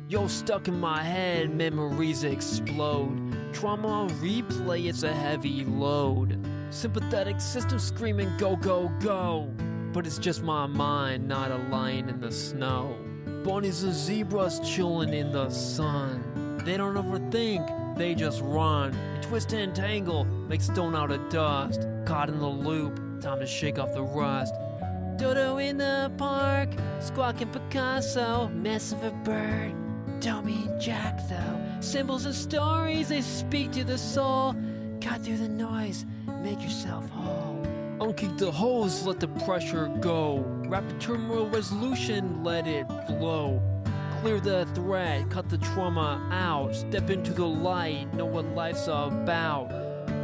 Yo, stuck in my head, memories explode. Trauma replay, it's a heavy load. Sympathetic system screaming, go, go, go. But it's just my mind, not a lion in the snow. Bunnies and zebras chilling in the sun. They don't overthink, they just run. They twist and tangle, make stone out of dust. Caught in the loop, time to shake off the rust. Dodo in the park, squawking Picasso. Mess of a bird, don't mean Jack though. Symbols and stories, they speak to the soul. Cut through the noise, make yourself whole. Unkick the hose, let the pressure go. Rapid turmoil resolution, let it flow. Clear the threat, cut the trauma out. Step into the light, know what life's about.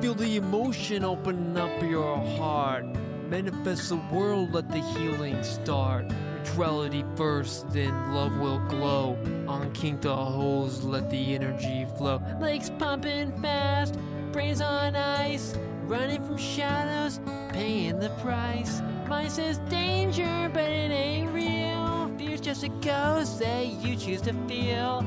Feel the emotion, open up your heart. Manifest the world, let the healing start. Neutrality first, then love will glow. Unkink the hose, let the energy flow. Legs pumping fast, brains on ice. Running from shadows, paying the price. Mind says danger, but it ain't real. Fear's just a ghost that you choose to feel.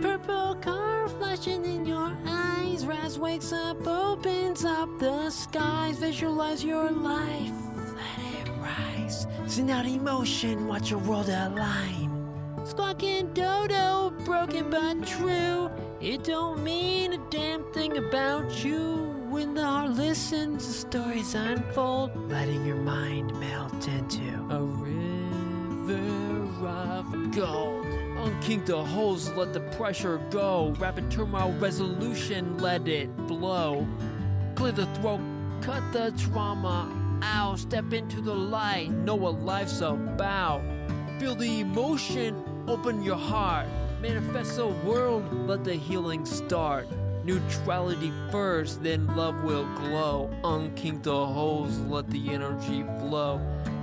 Purple car flashing in your eyes. Raz wakes up, opens up the skies. Visualize your life, let it rise. Send out emotion, watch your world align. Squawking dodo, broken but true. It don't mean a damn thing about you. When the heart listens, the stories unfold, letting your mind melt into a river of gold. Unkink the hose, let the pressure go. Rapid turmoil resolution, let it flow. Clear the throat, cut the trauma out. Step into the light, know what life's about. Feel the emotion, open your heart. Manifest a world, let the healing start. Neutrality first, then love will glow. Unkink the hose, let the energy flow.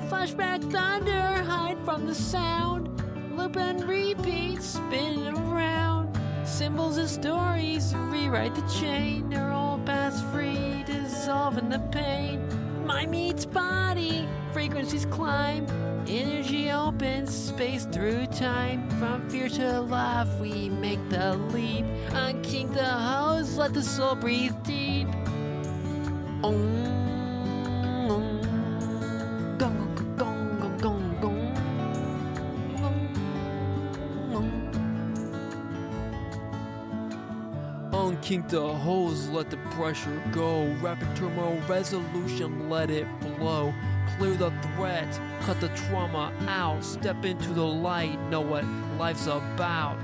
Flashback thunder, hide from the sound. Loop and repeat, spin around. Symbols and stories, rewrite the chain. Neural paths free, dissolving the pain. Mind meets body, frequencies climb. Energy opens, space through time. From fear to love, we make the leap. Unkink the hose, let the soul breathe deep. Gong, gong, gong, gong, gong. Unkink the hose, let the pressure go. Rapid turmoil resolution, let it flow. Clear the threat, cut the trauma out. Step into the light, know what life's about.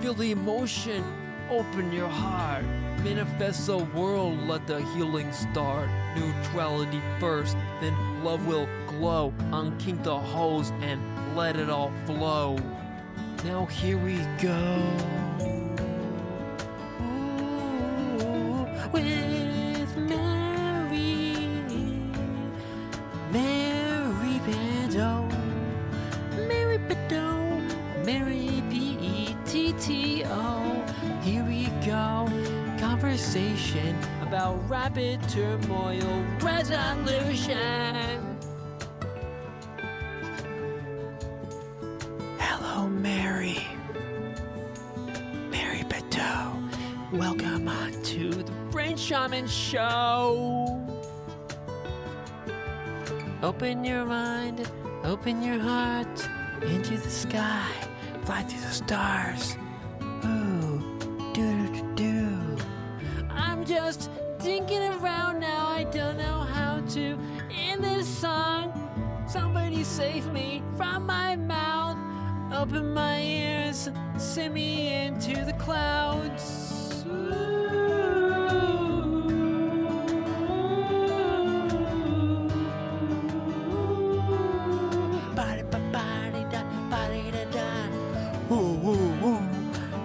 Feel the emotion, open your heart. Manifest the world, let the healing start. Neutrality first, then love will glow. Unkink the hose and let it all flow. Now here we go. With Mary Petto, Mary Petto, Mary Petto. Here we go. Conversation about rapid turmoil resolution. Hello, Mary. Mary Petto. Welcome on to the Brain Shaman Show. Open your mind, open your heart, into the sky, fly through the stars. Ooh, do. I'm just thinking around now, I don't know how to end this song. Somebody save me from my mouth. Open my ears, send me into the clouds.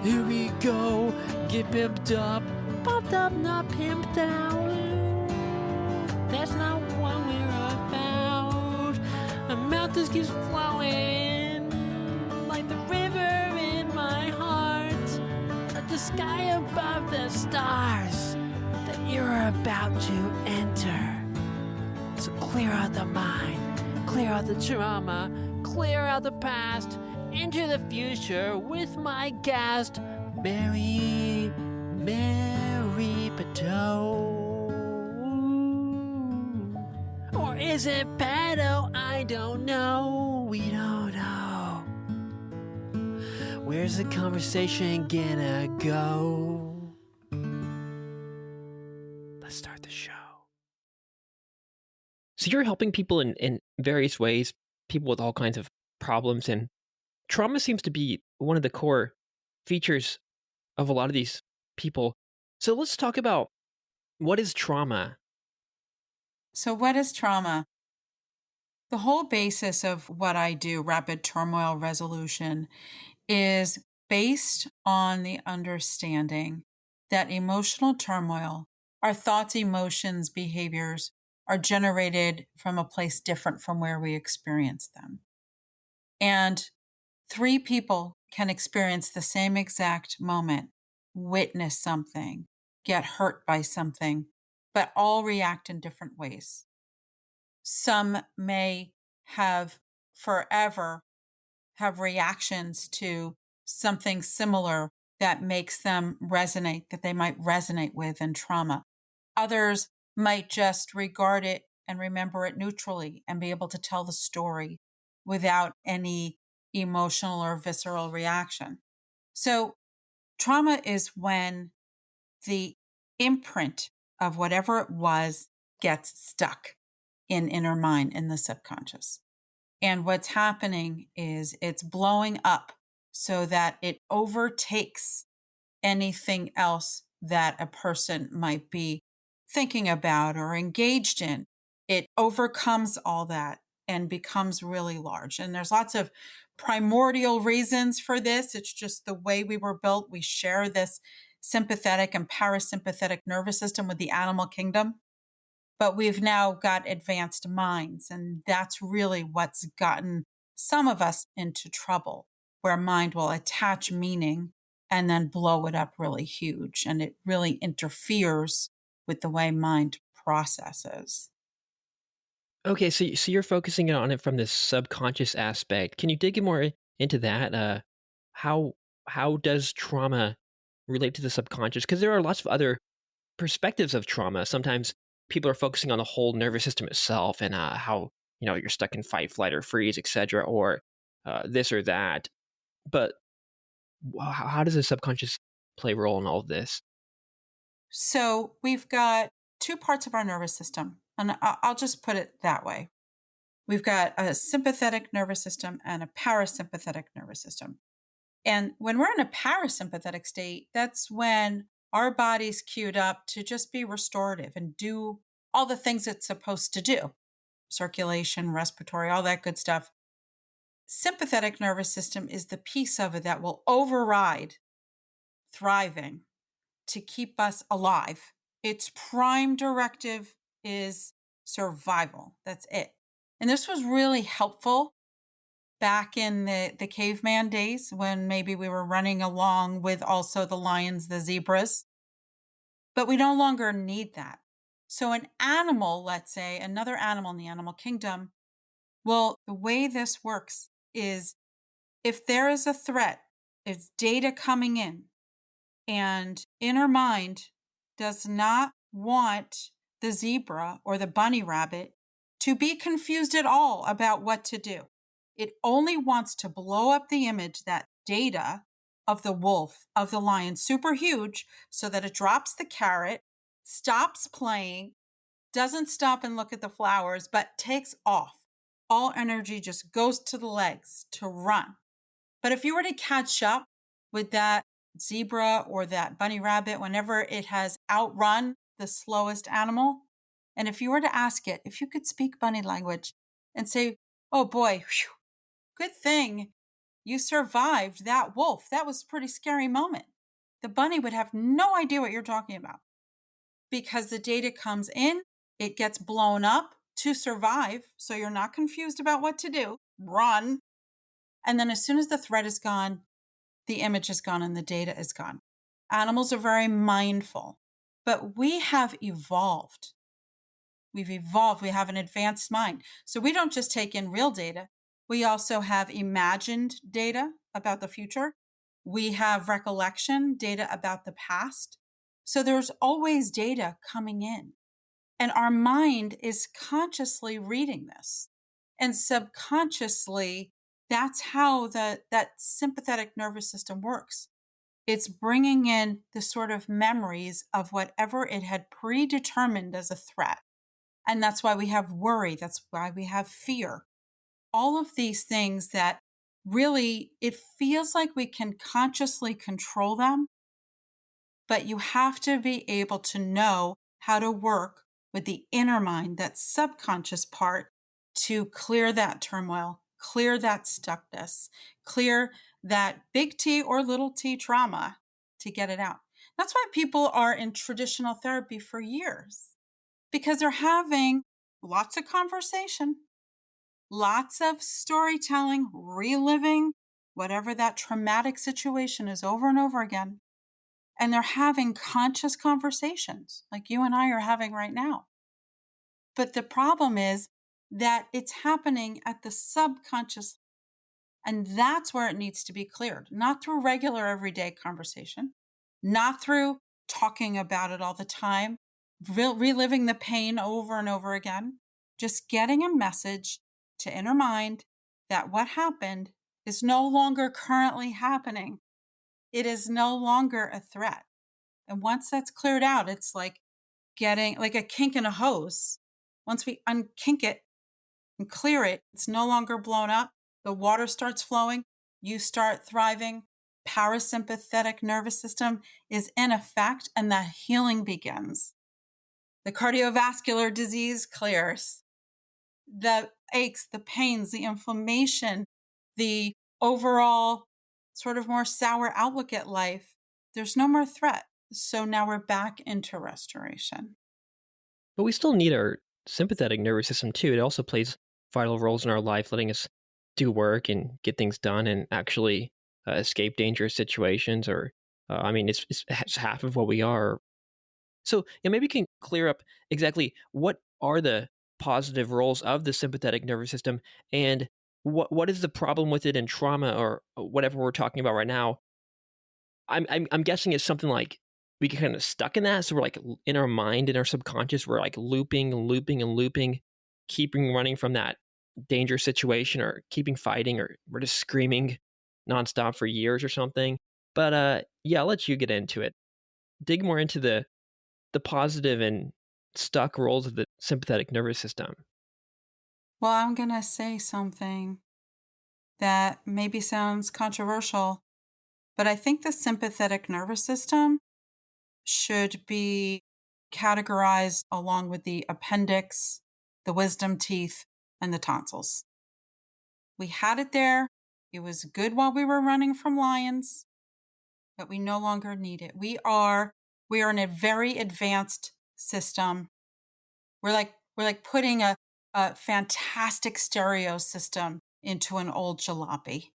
Here we go, get pimped up, pumped up, not pimped down. That's not what we're about. My mouth just keeps flowing like the river in my heart. Like the sky above the stars that you're about to enter. So clear out the mind, clear out the trauma, clear out the past. into the future with my guest, Mary Petto. Or is it Petto? I don't know. We don't know. Where's the conversation gonna go? Let's start the show. So you're helping people in various ways, people with all kinds of problems, and trauma seems to be one of the core features of a lot of these people. So let's talk about, what is trauma? So, what is trauma? The whole basis of what I do, rapid turmoil resolution, is based on the understanding that emotional turmoil, our thoughts, emotions, behaviors, are generated from a place different from where we experience them. And three people can experience the same exact moment, witness something, get hurt by something, but all react in different ways. Some may have forever have reactions to something similar that makes them resonate, that they might resonate with in trauma. Others might just regard it and remember it neutrally and be able to tell the story without any emotional or visceral reaction. So, trauma is when the imprint of whatever it was gets stuck in inner mind, in the subconscious. And what's happening is it's blowing up so that it overtakes anything else that a person might be thinking about or engaged in. It overcomes all that and becomes really large. And there's lots of primordial reasons for this. It's just the way we were built. We share this sympathetic and parasympathetic nervous system with the animal kingdom. But we've now got advanced minds, and that's really what's gotten some of us into trouble, where mind will attach meaning and then blow it up really huge. And it really interferes with the way mind processes. Okay, so you're focusing on it from this subconscious aspect. Can you dig more into that? How how does trauma relate to the subconscious? Because there are lots of other perspectives of trauma. Sometimes people are focusing on the whole nervous system itself and how you're stuck in fight, flight, or freeze, etc., or this or that. But how does the subconscious play a role in all of this? So we've got two parts of our nervous system, and I'll just put it that way. We've got a sympathetic nervous system and a parasympathetic nervous system. And when we're in a parasympathetic state, that's when our body's queued up to just be restorative and do all the things it's supposed to do: circulation, respiratory, all that good stuff. Sympathetic nervous system is the piece of it that will override thriving to keep us alive. Its prime directive is survival. That's it. And this was really helpful back in the caveman days, when maybe we were running along with also the lions, the zebras, but we no longer need that. So an animal, let's say another animal in the animal kingdom, well, the way this works is, if there is a threat, it's data coming in, and inner mind does not want the zebra or the bunny rabbit to be confused at all about what to do. It only wants to blow up the image, that data of the wolf, of the lion, super huge, so that it drops the carrot, stops playing, doesn't stop and look at the flowers, but takes off. All energy just goes to the legs to run. But if you were to catch up with that zebra or that bunny rabbit whenever it has outrun the slowest animal, and if you were to ask it if you could speak bunny language and say, "Oh boy, whew, good thing you survived that wolf. That was a pretty scary moment," the bunny would have no idea what you're talking about, because the data comes in, it gets blown up to survive. So you're not confused about what to do. Run. And then as soon as the threat is gone, the image is gone and the data is gone. Animals are very mindful, but we have evolved. We've evolved. We have an advanced mind. So we don't just take in real data. We also have imagined data about the future. We have recollection data about the past. So there's always data coming in. And our mind is consciously reading this. And subconsciously, that's how that sympathetic nervous system works. It's bringing in the sort of memories of whatever it had predetermined as a threat. And that's why we have worry. That's why we have fear. All of these things that really, it feels like we can consciously control them, but you have to be able to know how to work with the inner mind, that subconscious part, to clear that turmoil, clear that stuckness, clear that big T or little t trauma to get it out. That's why people are in traditional therapy for years, because they're having lots of conversation, lots of storytelling, reliving whatever that traumatic situation is over and over again. And they're having conscious conversations like you and I are having right now. But the problem is that it's happening at the subconscious. And that's where it needs to be cleared, not through regular everyday conversation, not through talking about it all the time, reliving the pain over and over again, just getting a message to inner mind that what happened is no longer currently happening. It is no longer a threat. And once that's cleared out, it's like getting like a kink in a hose. Once we unkink it and clear it, it's no longer blown up. The water starts flowing. You start thriving. Parasympathetic nervous system is in effect, and the healing begins. The cardiovascular disease clears. The aches, the pains, the inflammation, the overall sort of more sour outlook at life, there's no more threat. So now we're back into restoration. But we still need our sympathetic nervous system too. It also plays vital roles in our life, letting us do work and get things done and actually escape dangerous situations. Or, I mean, it's half of what we are. So, yeah, maybe you can clear up exactly what are the positive roles of the sympathetic nervous system, and what is the problem with it in trauma or whatever we're talking about right now. I'm guessing it's something like we get kind of stuck in that. So we're like in our mind, in our subconscious, we're like looping and looping and looping, keeping running from that dangerous situation, or keeping fighting, or we're just screaming nonstop for years or something. But yeah, I'll let you get into it. Dig more into the positive and stuck roles of the sympathetic nervous system. Well, I'm going to say something that maybe sounds controversial, but I think the sympathetic nervous system should be categorized along with the appendix, the wisdom teeth, and the tonsils. We had it there. It was good while we were running from lions, but we no longer need it. We are in a very advanced system. We're like putting a fantastic stereo system into an old jalopy.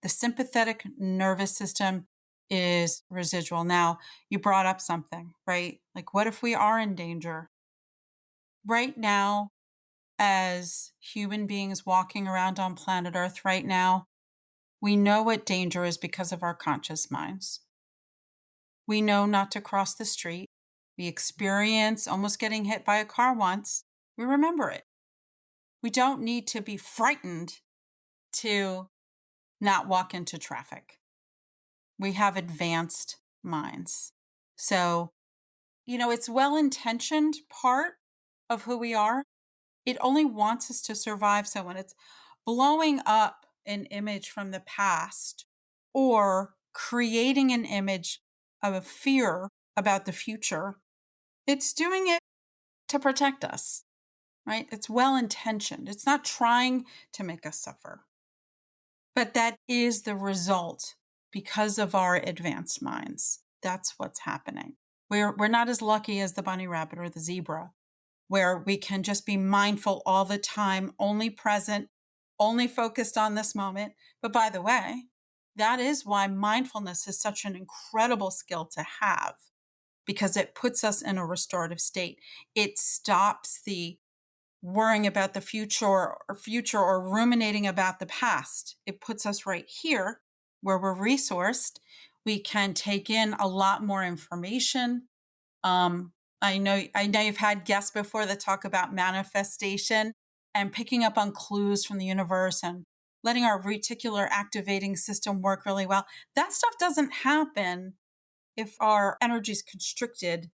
The sympathetic nervous system is residual. Now, you brought up something, right? Like, what if we are in danger? Right now, as human beings walking around on planet Earth right now, we know what danger is because of our conscious minds. We know not to cross the street. We experience almost getting hit by a car once. We remember it. We don't need to be frightened to not walk into traffic. We have advanced minds. So, it's well-intentioned part of who we are. It only wants us to survive. So when it's blowing up an image from the past or creating an image of a fear about the future, it's doing it to protect us, right? It's well-intentioned. It's not trying to make us suffer. But that is the result because of our advanced minds. That's what's happening. We're not as lucky as the bunny rabbit or the zebra, where we can just be mindful all the time, only present, only focused on this moment. But by the way, that is why mindfulness is such an incredible skill to have, because it puts us in a restorative state. It stops the worrying about the future or ruminating about the past. It puts us right here where we're resourced. We can take in a lot more information. I know you've had guests before that talk about manifestation and picking up on clues from the universe and letting our reticular activating system work really well. That stuff doesn't happen if our energy is constricted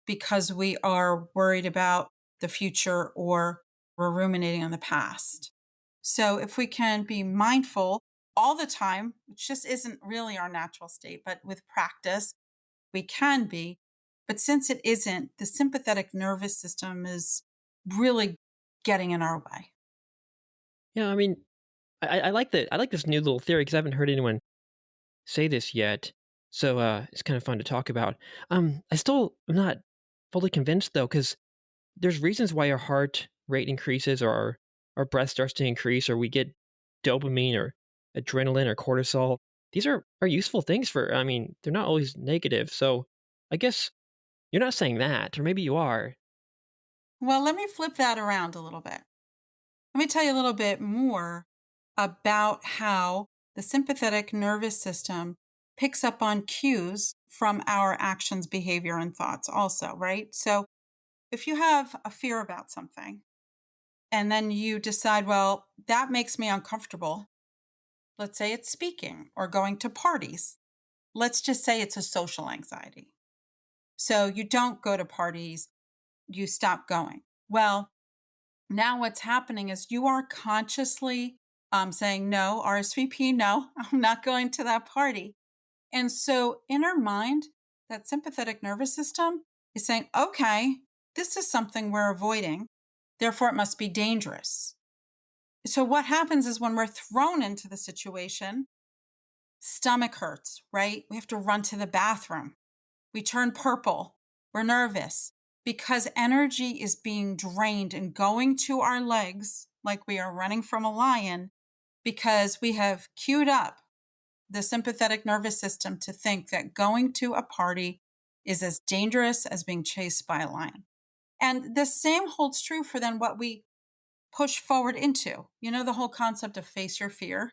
because we are worried about the future or we're ruminating on the past. So if we can be mindful all the time, which just isn't really our natural state, but with practice, we can be. But since it isn't, the sympathetic nervous system is really getting in our way. Yeah, I mean, I like that. I like this new little theory because I haven't heard anyone say this yet. So it's kind of fun to talk about. I still am not fully convinced though, because there's reasons why our heart rate increases or our breath starts to increase or we get dopamine or adrenaline or cortisol. These are useful things for, I mean, they're not always negative. So I guess you're not saying that, or maybe you are. Well, let me flip that around a little bit. Let me tell you a little bit more about how the sympathetic nervous system picks up on cues from our actions, behavior, and thoughts, also, right? So if you have a fear about something and then you decide, well, that makes me uncomfortable. Let's say it's speaking or going to parties. Let's just say it's a social anxiety. So you don't go to parties, you stop going. Well, now what's happening is you are consciously saying, no, RSVP, no, I'm not going to that party. And so in our mind, that sympathetic nervous system is saying, okay, this is something we're avoiding. Therefore, it must be dangerous. So what happens is when we're thrown into the situation, stomach hurts, right? We have to run to the bathroom. We turn purple. We're nervous because energy is being drained and going to our legs like we are running from a lion because we have queued up the sympathetic nervous system to think that going to a party is as dangerous as being chased by a lion. And the same holds true for then what we push forward into. You know, the whole concept of face your fear.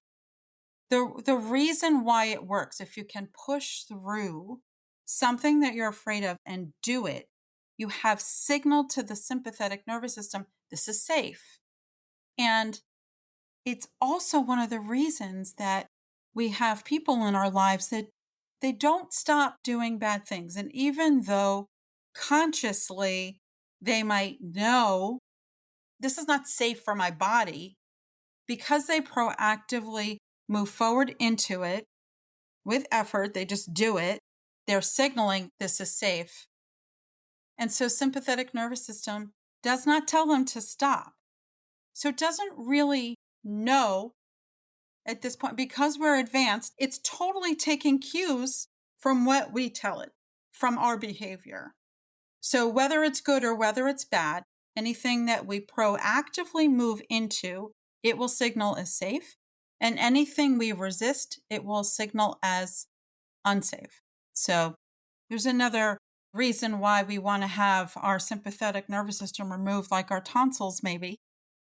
The reason why it works, if you can push through something that you're afraid of and do it, you have signaled to the sympathetic nervous system, this is safe. And it's also one of the reasons that we have people in our lives that they don't stop doing bad things. And even though consciously they might know this is not safe for my body, because they proactively move forward into it with effort, they just do it, they're signaling this is safe. And so sympathetic nervous system does not tell them to stop. So it doesn't really know at this point, because we're advanced, it's totally taking cues from what we tell it, from our behavior. So whether it's good or whether it's bad, anything that we proactively move into, it will signal as safe. And anything we resist, it will signal as unsafe. So there's another reason why we want to have our sympathetic nervous system removed, like our tonsils maybe,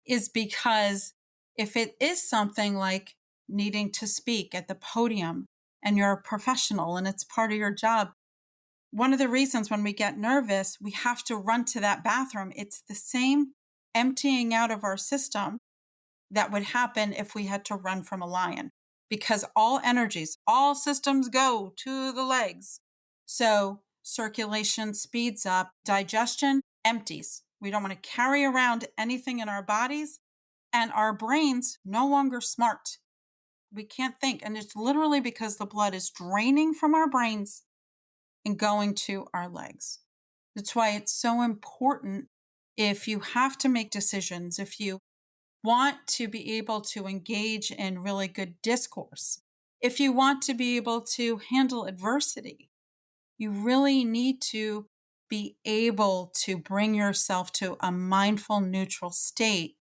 is because if it is something like needing to speak at the podium and you're a professional and it's part of your job, one of the reasons when we get nervous, we have to run to that bathroom. It's the same emptying out of our system that would happen if we had to run from a lion, because all energies, all systems go to the legs. So circulation speeds up, digestion empties. We don't want to carry around anything in our bodies, and our brains no longer smart. We can't think. And it's literally because the blood is draining from our brains and going to our legs. That's why it's so important, if you have to make decisions, if you want to be able to engage in really good discourse, if you want to be able to handle adversity, you really need to be able to bring yourself to a mindful, neutral state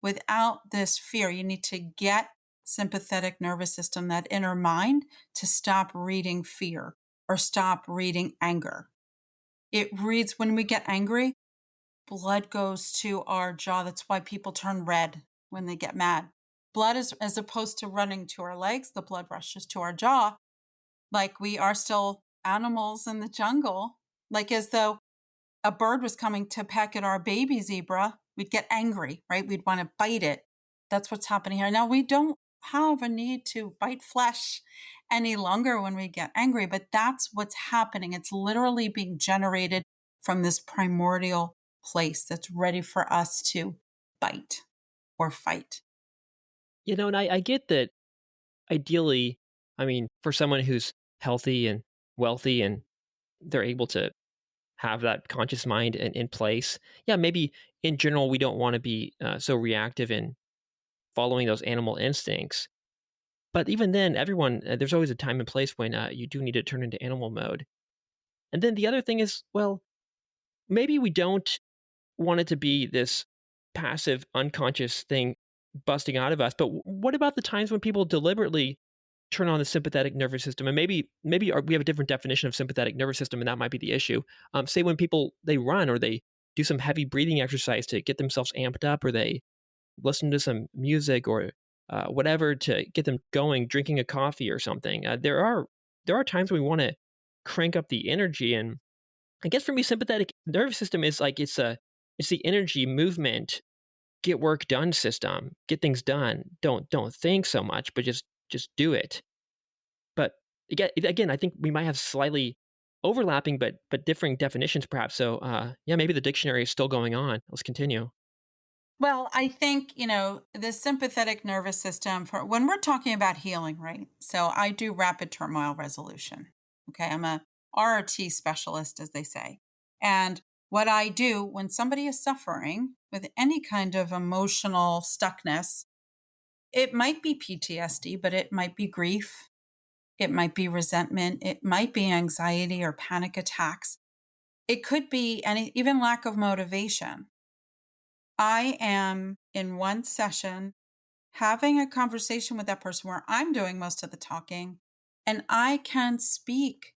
without this fear. You need to get sympathetic nervous system, that inner mind, to stop reading fear or stop reading anger. It reads, when we get angry, blood goes to our jaw. That's why people turn red when they get mad. Blood is, as opposed to running to our legs, the blood rushes to our jaw. Like we are still animals in the jungle, like as though a bird was coming to peck at our baby zebra, we'd get angry, right? We'd want to bite it. That's what's happening here. Now, we don't have a need to bite flesh any longer when we get angry, but that's what's happening. It's literally being generated from this primordial place that's ready for us to bite or fight. And I get that ideally, I mean, for someone who's healthy and wealthy and they're able to have that conscious mind in place, yeah, maybe in general, we don't want to be so reactive in following those animal instincts. But even then, there's always a time and place when you do need to turn into animal mode. And then the other thing is, well, maybe we don't want it to be this passive, unconscious thing busting out of us. But what about the times when people deliberately turn on the sympathetic nervous system? And maybe we have a different definition of sympathetic nervous system, and that might be the issue. Say when people they run or they do some heavy breathing exercise to get themselves amped up, or they listen to some music or whatever to get them going, drinking a coffee or something. There are times when we want to crank up the energy, and I guess for me, sympathetic nervous system is like it's the energy movement, get work done system, get things done. Don't think so much, but just do it. But again, I think we might have slightly overlapping but differing definitions, perhaps. So yeah, maybe the dictionary is still going on. Let's continue. Well, I think, the sympathetic nervous system for when we're talking about healing, right? So I do rapid turmoil resolution. Okay. I'm a RRT specialist, as they say. And what I do when somebody is suffering with any kind of emotional stuckness, it might be PTSD, but it might be grief. It might be resentment. It might be anxiety or panic attacks. It could be even lack of motivation. I am in one session having a conversation with that person where I'm doing most of the talking, and I can speak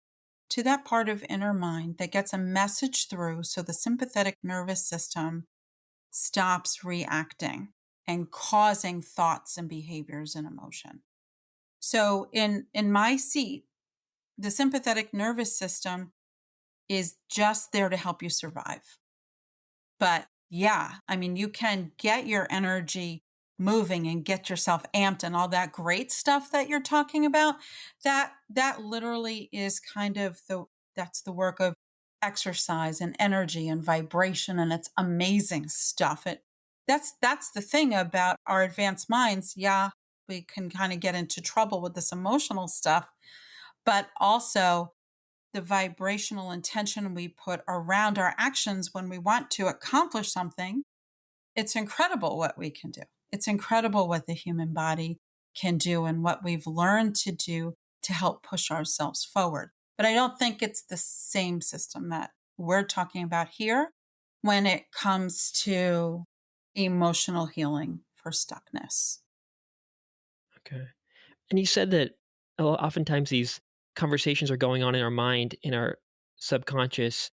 to that part of inner mind that gets a message through so the sympathetic nervous system stops reacting and causing thoughts and behaviors and emotion. So in my seat, the sympathetic nervous system is just there to help you survive. But yeah, I mean, you can get your energy moving and get yourself amped and all that great stuff that you're talking about. That literally is kind of that's the work of exercise and energy and vibration, and it's amazing stuff. That's the thing about our advanced minds. Yeah, we can kind of get into trouble with this emotional stuff, but also the vibrational intention we put around our actions when we want to accomplish something, it's incredible what we can do. It's incredible what the human body can do and what we've learned to do to help push ourselves forward. But I don't think it's the same system that we're talking about here when it comes to emotional healing for stuckness. Okay. And you said that oftentimes these conversations are going on in our mind, in our subconscious,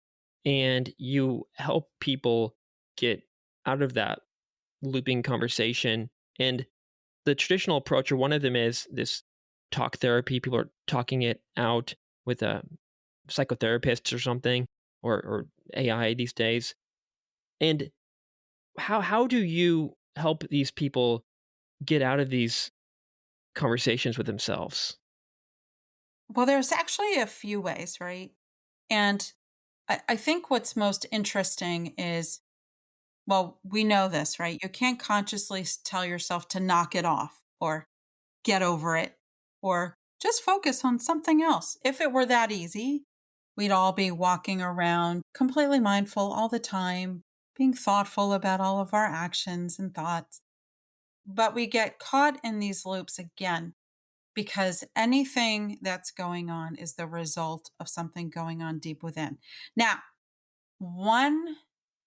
and you help people get out of that looping conversation. And the traditional approach, or one of them, is this talk therapy. People are talking it out with a psychotherapist or something, or AI these days. And how do you help these people get out of these conversations with themselves? Well, there's actually a few ways, right? And I think what's most interesting is, well, we know this, right? You can't consciously tell yourself to knock it off or get over it or just focus on something else. If it were that easy, we'd all be walking around completely mindful all the time, being thoughtful about all of our actions and thoughts. But we get caught in these loops again because anything that's going on is the result of something going on deep within. Now, one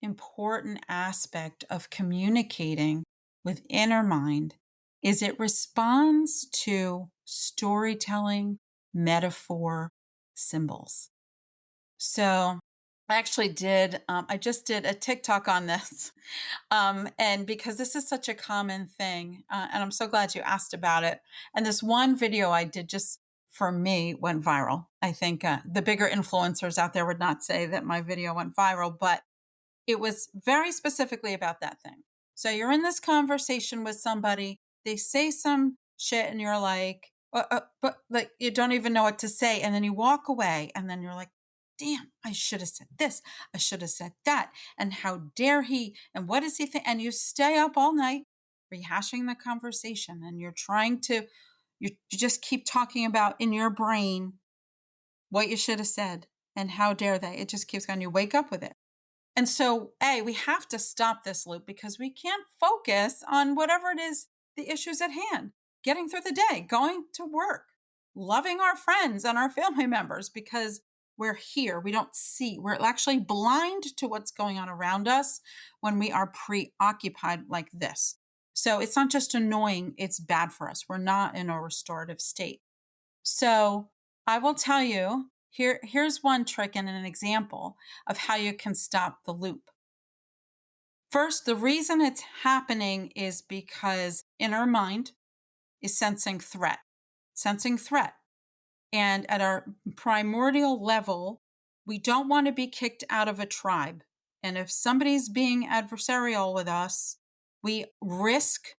important aspect of communicating with inner mind is it responds to storytelling, metaphor, symbols. So I actually did. I just did a TikTok on this. And because this is such a common thing, and I'm so glad you asked about it. And this one video I did just for me went viral. I think the bigger influencers out there would not say that my video went viral, but it was very specifically about that thing. So you're in this conversation with somebody, they say some shit, and you're like, but like you don't even know what to say. And then you walk away, and then you're like, damn, I should have said this. I should have said that. And how dare he? And what does he think? And you stay up all night rehashing the conversation, and you're trying to, you just keep talking about in your brain what you should have said and how dare they. It just keeps going. You wake up with it. And so, we have to stop this loop because we can't focus on whatever it is, the issues at hand, getting through the day, going to work, loving our friends and our family members because we're here. We don't see, we're actually blind to what's going on around us when we are preoccupied like this. So it's not just annoying, it's bad for us. We're not in a restorative state. So I will tell you, here's one trick and an example of how you can stop the loop. First, the reason it's happening is because inner mind is sensing threat. And at our primordial level, we don't want to be kicked out of a tribe. And if somebody's being adversarial with us, we risk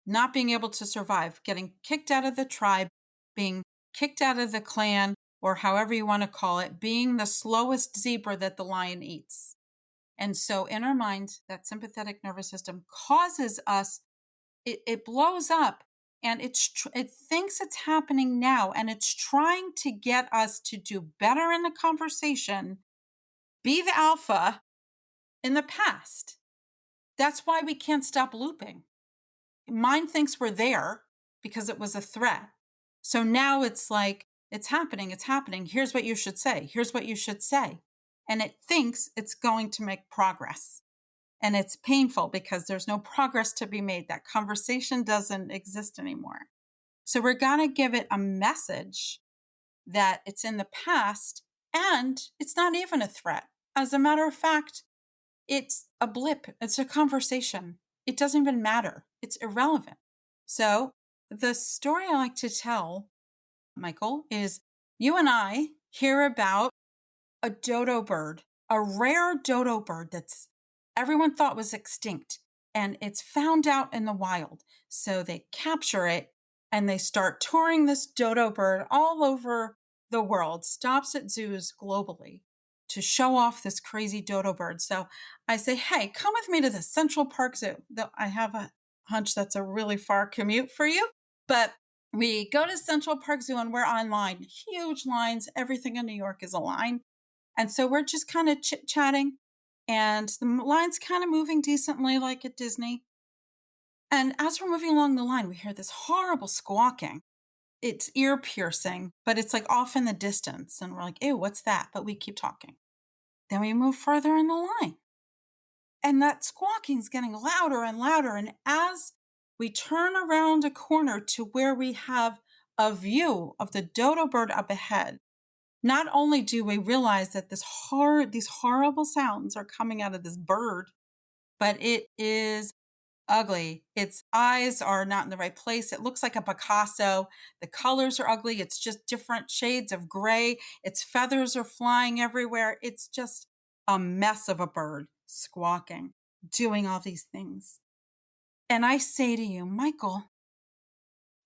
not being able to survive, getting kicked out of the tribe, being kicked out of the clan, or however you want to call it, being the slowest zebra that the lion eats. And so in our mind, that sympathetic nervous system causes us, it blows up, and it thinks it's happening now, and it's trying to get us to do better in the conversation, be the alpha in the past. That's why we can't stop looping. Mind thinks we're there because it was a threat. So now it's like, it's happening. Here's what you should say. And it thinks it's going to make progress. And it's painful because there's no progress to be made. That conversation doesn't exist anymore. So we're going to give it a message that it's in the past and it's not even a threat. As a matter of fact, it's a blip. It's a conversation. It doesn't even matter. It's irrelevant. So the story I like to tell, Michael, is you and I hear about a dodo bird, a rare dodo bird that's everyone thought was extinct, and it's found out in the wild. So they capture it and they start touring this dodo bird all over the world, stops at zoos globally to show off this crazy dodo bird. So I say, hey, come with me to the Central Park Zoo. Though I have a hunch that's a really far commute for you, but we go to Central Park Zoo and we're online, huge lines. Everything in New York is a line. And so we're just kind of chit-chatting, and the line's kind of moving decently like at Disney. And as we're moving along the line, we hear this horrible squawking. It's ear piercing, but it's like off in the distance. And we're like, ew, what's that? But we keep talking. Then we move further in the line, and that squawking is getting louder and louder. And as we turn around a corner to where we have a view of the dodo bird up ahead, not only do we realize that these horrible sounds are coming out of this bird, but it is ugly. Its eyes are not in the right place. It looks like a Picasso. The colors are ugly. It's just different shades of gray. Its feathers are flying everywhere. It's just a mess of a bird squawking, doing all these things. And I say to you, Michael,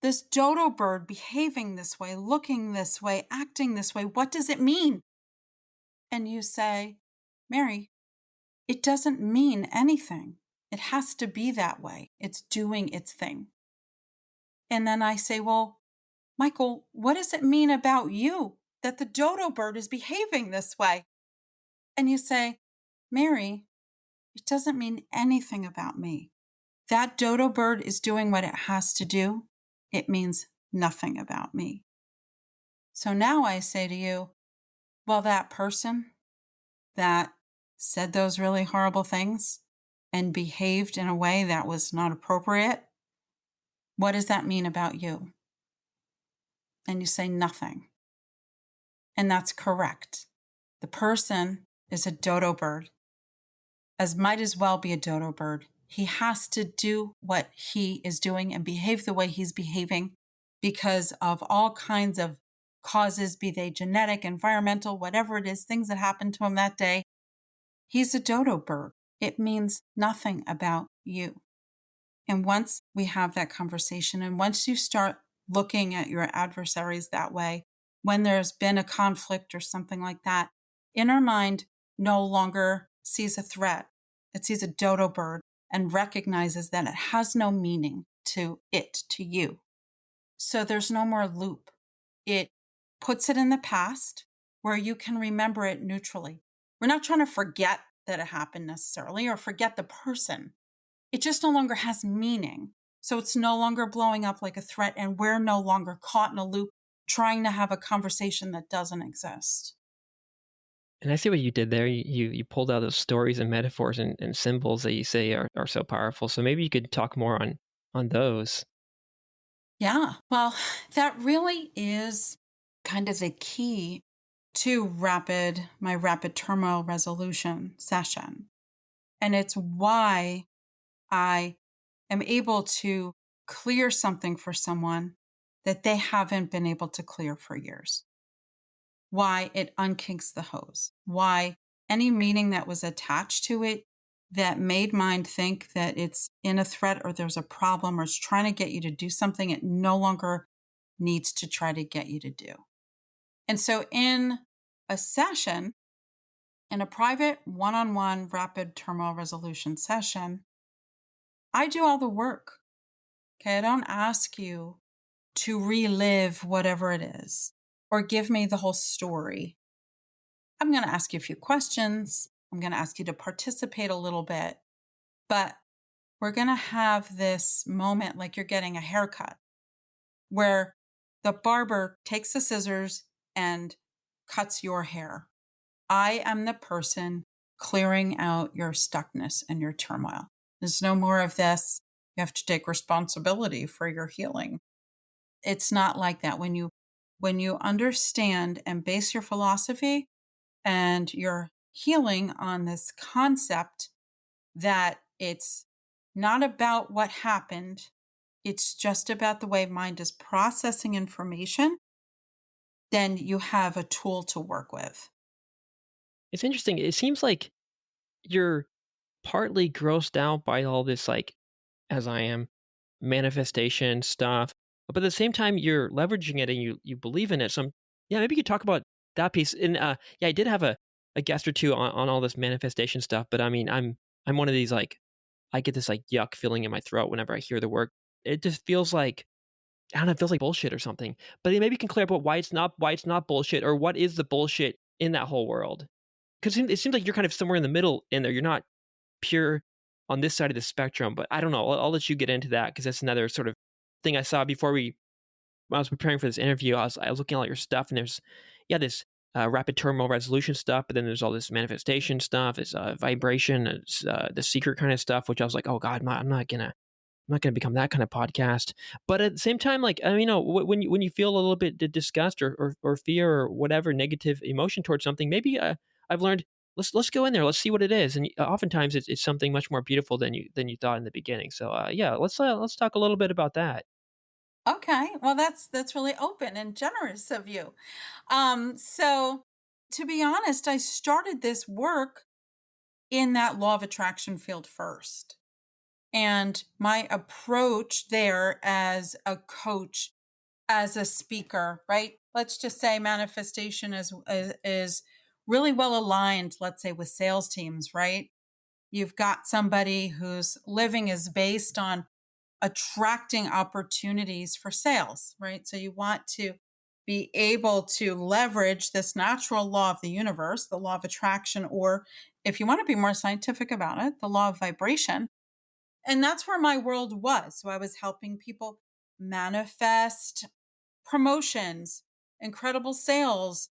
this dodo bird behaving this way, looking this way, acting this way, what does it mean? And you say, Mary, it doesn't mean anything. It has to be that way. It's doing its thing. And then I say, well, Michael, what does it mean about you that the dodo bird is behaving this way? And you say, Mary, it doesn't mean anything about me. That dodo bird is doing what it has to do. It means nothing about me. So now I say to you, well, that person that said those really horrible things and behaved in a way that was not appropriate, what does that mean about you? And you say nothing. And that's correct. The person is a dodo bird, as might as well be a dodo bird. He has to do what he is doing and behave the way he's behaving because of all kinds of causes, be they genetic, environmental, whatever it is, things that happened to him that day. He's a dodo bird. It means nothing about you. And once we have that conversation, and once you start looking at your adversaries that way, when there's been a conflict or something like that, inner mind no longer sees a threat. It sees a dodo bird and recognizes that it has no meaning to you. So there's no more loop. It puts it in the past where you can remember it neutrally. We're not trying to forget that it happened necessarily or forget the person. It just no longer has meaning. So it's no longer blowing up like a threat, and we're no longer caught in a loop trying to have a conversation that doesn't exist. And I see what you did there. You pulled out those stories and metaphors and symbols that you say are so powerful. So maybe you could talk more on those. Yeah, well, that really is kind of the key to my rapid turmoil resolution session. And it's why I am able to clear something for someone that they haven't been able to clear for years. Why it unkinks the hose. Why any meaning that was attached to it that made mind think that it's in a threat or there's a problem or it's trying to get you to do something it no longer needs to try to get you to do. And so in a session, in a private one-on-one rapid turmoil resolution session, I do all the work. Okay, I don't ask you to relive whatever it is or give me the whole story. I'm going to ask you a few questions. I'm going to ask you to participate a little bit, but we're going to have this moment like you're getting a haircut where the barber takes the scissors and cuts your hair. I am the person clearing out your stuckness and your turmoil. There's no more of this. You have to take responsibility for your healing. It's not like that. When you understand and base your philosophy and your healing on this concept that it's not about what happened, it's just about the way mind is processing information, then you have a tool to work with. It's interesting. It seems like you're partly grossed out by all this, like, as I am, manifestation stuff, but at the same time, you're leveraging it and you believe in it. So, yeah, maybe you could talk about that piece. And yeah, I did have a guest or two on all this manifestation stuff, but I mean, I'm one of these, like, I get this like yuck feeling in my throat whenever I hear the word. It just feels like, I don't know, it feels like bullshit or something. But then maybe you can clear up why it's not bullshit, or what is the bullshit in that whole world. Because it seems like you're kind of somewhere in the middle in there. You're not pure on this side of the spectrum, but I don't know. I'll let you get into that because that's another sort of thing I saw when I was preparing for this interview. I was looking at all your stuff, and there's this rapid turmoil resolution stuff, but then there's all this manifestation stuff, this vibration, it's, the secret kind of stuff, which I was like, oh God, I'm not gonna become that kind of podcast. But at the same time, like, I mean, you know, when you feel a little bit disgust or fear or whatever negative emotion towards something, maybe I've learned, let's go in there, let's see what it is, and oftentimes it's something much more beautiful than you thought in the beginning. So yeah, let's talk a little bit about that. Okay, well that's really open and generous of you. So to be honest, I started this work in that law of attraction field first. And my approach there as a coach, as a speaker, right? Let's just say manifestation is really well aligned, let's say, with sales teams, right? You've got somebody whose living is based on attracting opportunities for sales, right? So you want to be able to leverage this natural law of the universe, the law of attraction, or if you want to be more scientific about it, the law of vibration. And that's where my world was. So I was helping people manifest promotions, incredible sales,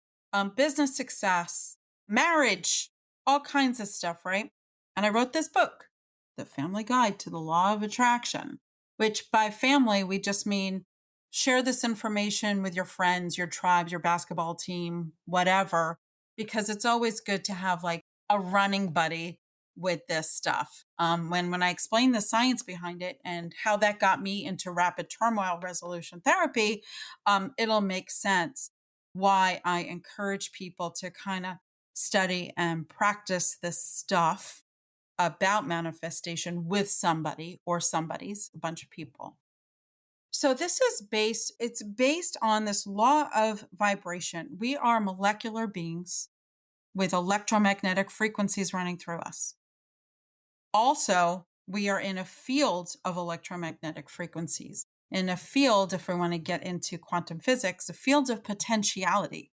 business success, marriage, all kinds of stuff, right? And I wrote this book, The Family Guide to the Law of Attraction, which by family, we just mean share this information with your friends, your tribes, your basketball team, whatever, because it's always good to have like a running buddy with this stuff. When I explain the science behind it and how that got me into rapid turmoil resolution therapy, it'll make sense why I encourage people to kind of study and practice this stuff about manifestation with somebody or somebody's, a bunch of people. So it's based on this law of vibration. We are molecular beings with electromagnetic frequencies running through us. Also, we are in a field of electromagnetic frequencies. In a field, if we want to get into quantum physics, a field of potentiality.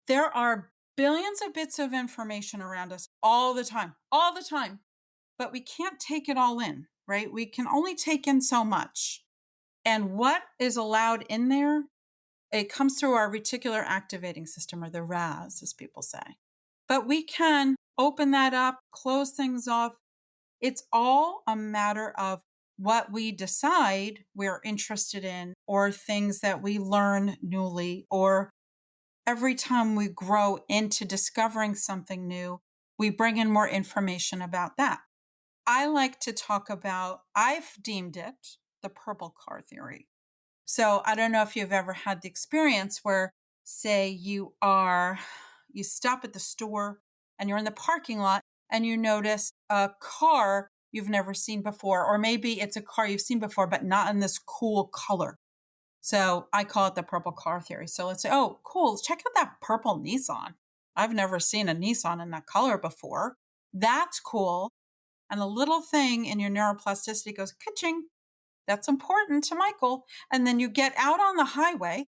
There are billions of bits of information around us all the time, but we can't take it all in, right? We can only take in so much. And what is allowed in there, it comes through our reticular activating system, or the RAS, as people say. But we can open that up, close things off. It's all a matter of what we decide we're interested in, or things that we learn newly, or every time we grow into discovering something new, we bring in more information about that. I like to talk about, I've deemed it the purple car theory. So I don't know if you've ever had the experience where, say, you stop at the store and you're in the parking lot and you notice a car you've never seen before, or maybe it's a car you've seen before, but not in this cool color. So I call it the purple car theory. So let's say, oh, cool, check out that purple Nissan. I've never seen a Nissan in that color before. That's cool. And a little thing in your neuroplasticity goes, ka-ching. That's important to Michael. And then you get out on the highway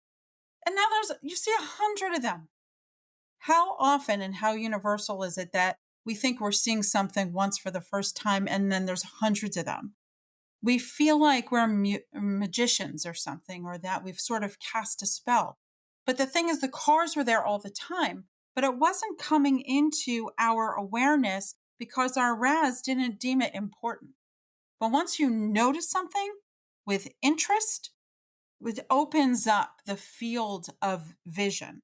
and now you see 100 of them. How often and how universal is it that we think we're seeing something once for the first time and then there's hundreds of them? We feel like we're magicians or something, or that we've sort of cast a spell. But the thing is, the cars were there all the time, but it wasn't coming into our awareness because our RAS didn't deem it important. But once you notice something with interest, it opens up the field of vision.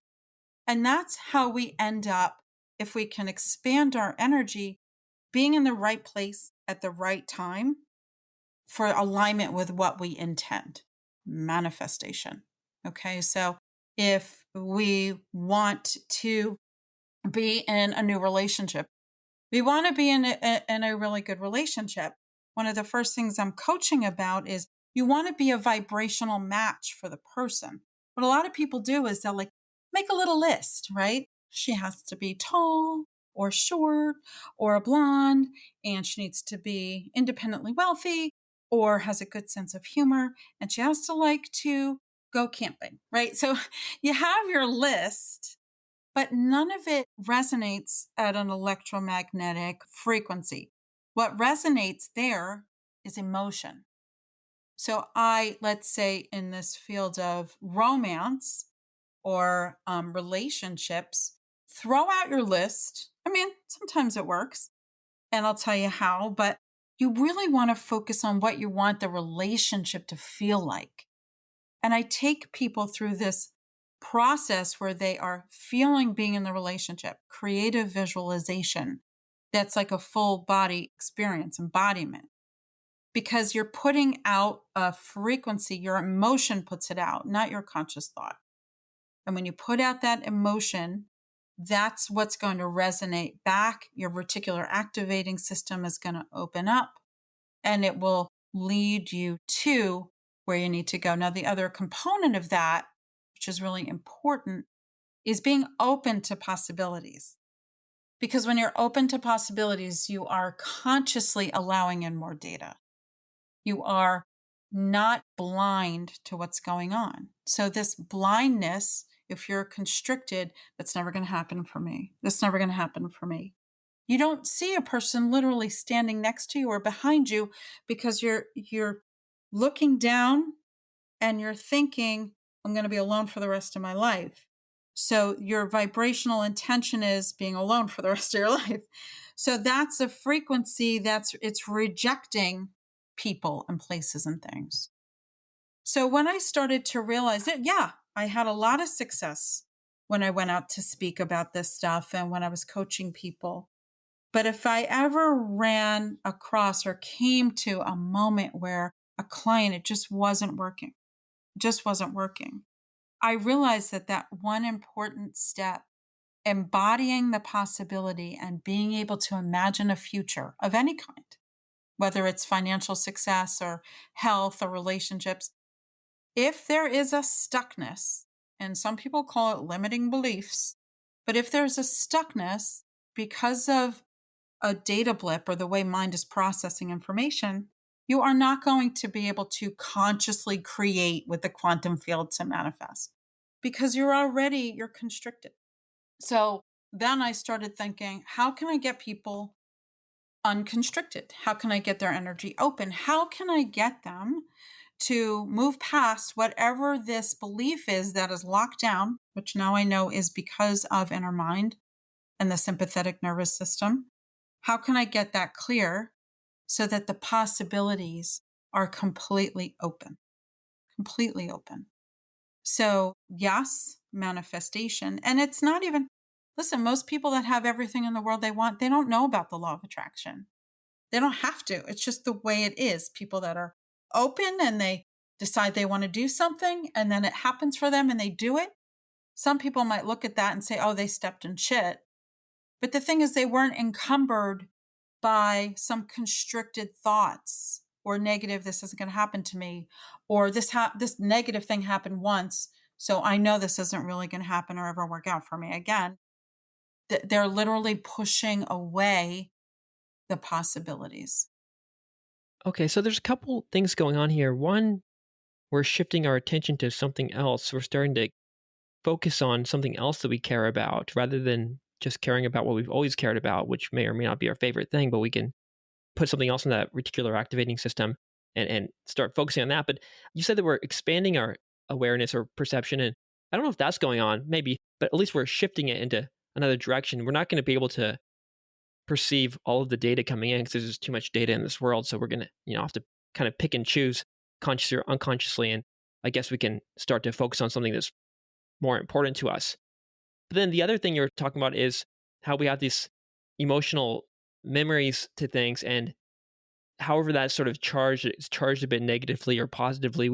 And that's how we end up, if we can expand our energy, being in the right place at the right time for alignment with what we intend. Manifestation. Okay, so if we want to be in a new relationship, we want to be in a really good relationship. One of the first things I'm coaching about is you want to be a vibrational match for the person. What a lot of people do is they'll make a little list, right? She has to be tall or short or a blonde, and she needs to be independently wealthy or has a good sense of humor, and she has to like to go camping, right? So you have your list, but none of it resonates at an electromagnetic frequency. What resonates there is emotion. So let's say in this field of romance or relationships, throw out your list. I mean, sometimes it works, and I'll tell you how, but you really want to focus on what you want the relationship to feel like. And I take people through this process where they are feeling being in the relationship, creative visualization. That's like a full body experience, embodiment, because you're putting out a frequency, your emotion puts it out, not your conscious thought. And when you put out that emotion, that's what's going to resonate back. Your reticular activating system is going to open up and it will lead you to where you need to go. Now, the other component of that, which is really important, is being open to possibilities. Because when you're open to possibilities, you are consciously allowing in more data. You are not blind to what's going on. So this blindness, if you're constricted, that's never going to happen for me. That's never going to happen for me. You don't see a person literally standing next to you or behind you because you're looking down and you're thinking, I'm going to be alone for the rest of my life. So your vibrational intention is being alone for the rest of your life. So that's a frequency it's rejecting people and places and things. So when I started to realize that, I had a lot of success when I went out to speak about this stuff and when I was coaching people. But if I ever ran across or came to a moment where a client, it just wasn't working, I realized that that one important step, embodying the possibility and being able to imagine a future of any kind, whether it's financial success or health or relationships, if there is a stuckness, and some people call it limiting beliefs, but if there's a stuckness because of a data blip or the way mind is processing information, you are not going to be able to consciously create with the quantum field to manifest because you're constricted. So then I started thinking, how can I get people unconstricted? How can I get their energy open? How can I get them to move past whatever this belief is that is locked down, which now I know is because of inner mind and the sympathetic nervous system? How can I get that clear so that the possibilities are completely open? Completely open. So, yes, manifestation. And it's not even, listen, most people that have everything in the world they want, they don't know about the law of attraction. They don't have to. It's just the way it is. People that are open and they decide they want to do something and then it happens for them and they do it. Some people might look at that and say, oh, they stepped in shit. But the thing is, they weren't encumbered by some constricted thoughts or negative, this isn't going to happen to me, or this negative thing happened once, so I know this isn't really going to happen or ever work out for me again. They're literally pushing away the possibilities. Okay, so there's a couple things going on here. One, we're shifting our attention to something else. We're starting to focus on something else that we care about rather than just caring about what we've always cared about, which may or may not be our favorite thing, but we can put something else in that reticular activating system and start focusing on that. But you said that we're expanding our awareness or perception. And I don't know if that's going on, maybe, but at least we're shifting it into another direction. We're not going to be able to perceive all of the data coming in because there's just too much data in this world. So we're going to, have to kind of pick and choose consciously or unconsciously. And I guess we can start to focus on something that's more important to us. But then the other thing you're talking about is how we have these emotional memories to things, and however that's sort of charged, it's charged a bit negatively or positively.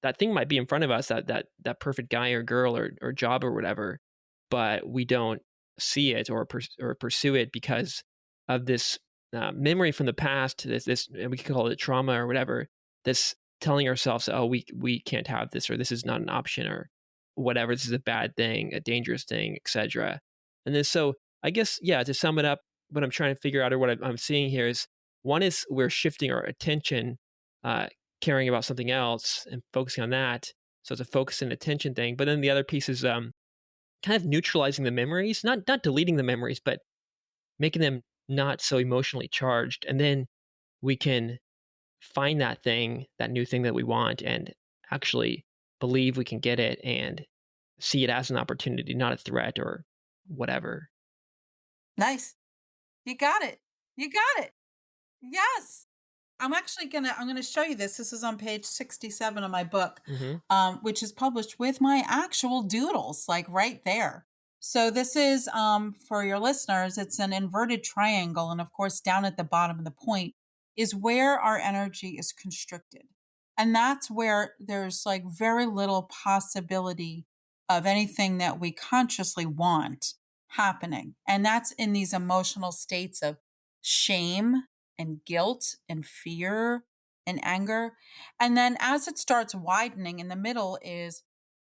That thing might be in front of us, that perfect guy or girl or job or whatever, but we don't see it or pursue it because of this memory from the past. This and we could call it trauma or whatever. This telling ourselves, oh, we can't have this, or this is not an option, or whatever. This is a bad thing, a dangerous thing, etc. And then so I guess, yeah, to sum it up, what I'm trying to figure out or what I'm seeing here is, one is we're shifting our attention, caring about something else and focusing on that. So it's a focus and attention thing. But then the other piece is kind of neutralizing the memories, not deleting the memories, but making them not so emotionally charged. And then we can find that new thing that we want, and actually believe we can get it and see it as an opportunity, not a threat or whatever. Nice. You got it. You got it. Yes. I'm gonna show you this. This is on page 67 of my book, which is published with my actual doodles, like right there. So this is for your listeners. It's an inverted triangle, and of course, down at the bottom of the point is where our energy is constricted, and that's where there's like very little possibility of anything that we consciously want happening, and that's in these emotional states of shame and guilt and fear and anger. And then as it starts widening, in the middle is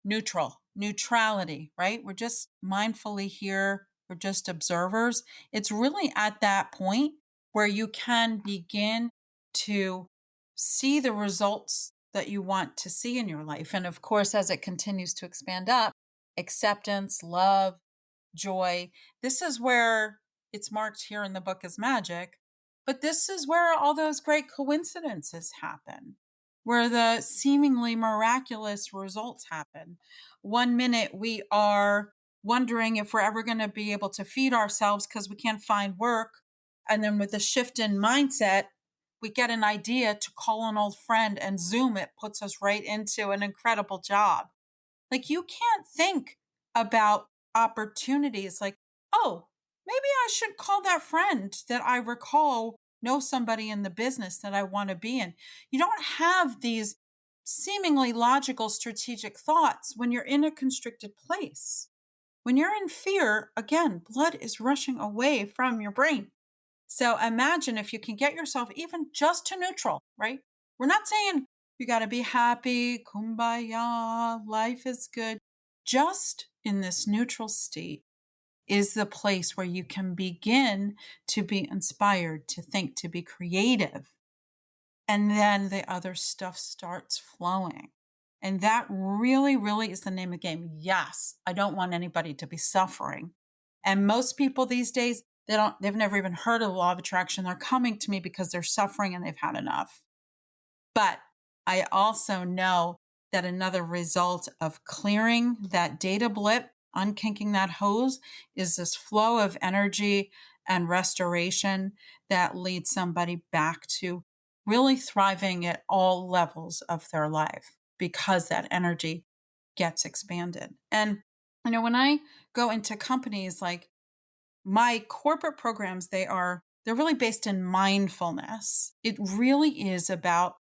neutrality, right? We're just mindfully here. We're just observers. It's really at that point where you can begin to see the results that you want to see in your life. And of course, as it continues to expand up, acceptance, love, joy. This is where it's marked here in the book as magic, but this is where all those great coincidences happen, where the seemingly miraculous results happen. One minute we are wondering if we're ever going to be able to feed ourselves because we can't find work. And then with the shift in mindset, we get an idea to call an old friend, and Zoom, it puts us right into an incredible job. Like, you can't think about opportunities like, oh, maybe I should call that friend that I recall know somebody in the business that I want to be in. You don't have these seemingly logical strategic thoughts when you're in a constricted place. When you're in fear, again, blood is rushing away from your brain. So imagine if you can get yourself even just to neutral, right? We're not saying you got to be happy, kumbaya, life is good. Just in this neutral state is the place where you can begin to be inspired, to think, to be creative. And then the other stuff starts flowing. And that really, really is the name of the game. Yes, I don't want anybody to be suffering. And most people these days, they've never even heard of the law of attraction. They're coming to me because they're suffering and they've had enough. But I also know that another result of clearing that data blip, unkinking that hose, is this flow of energy and restoration that leads somebody back to really thriving at all levels of their life because that energy gets expanded. And, when I go into companies, like my corporate programs, they're really based in mindfulness. It really is about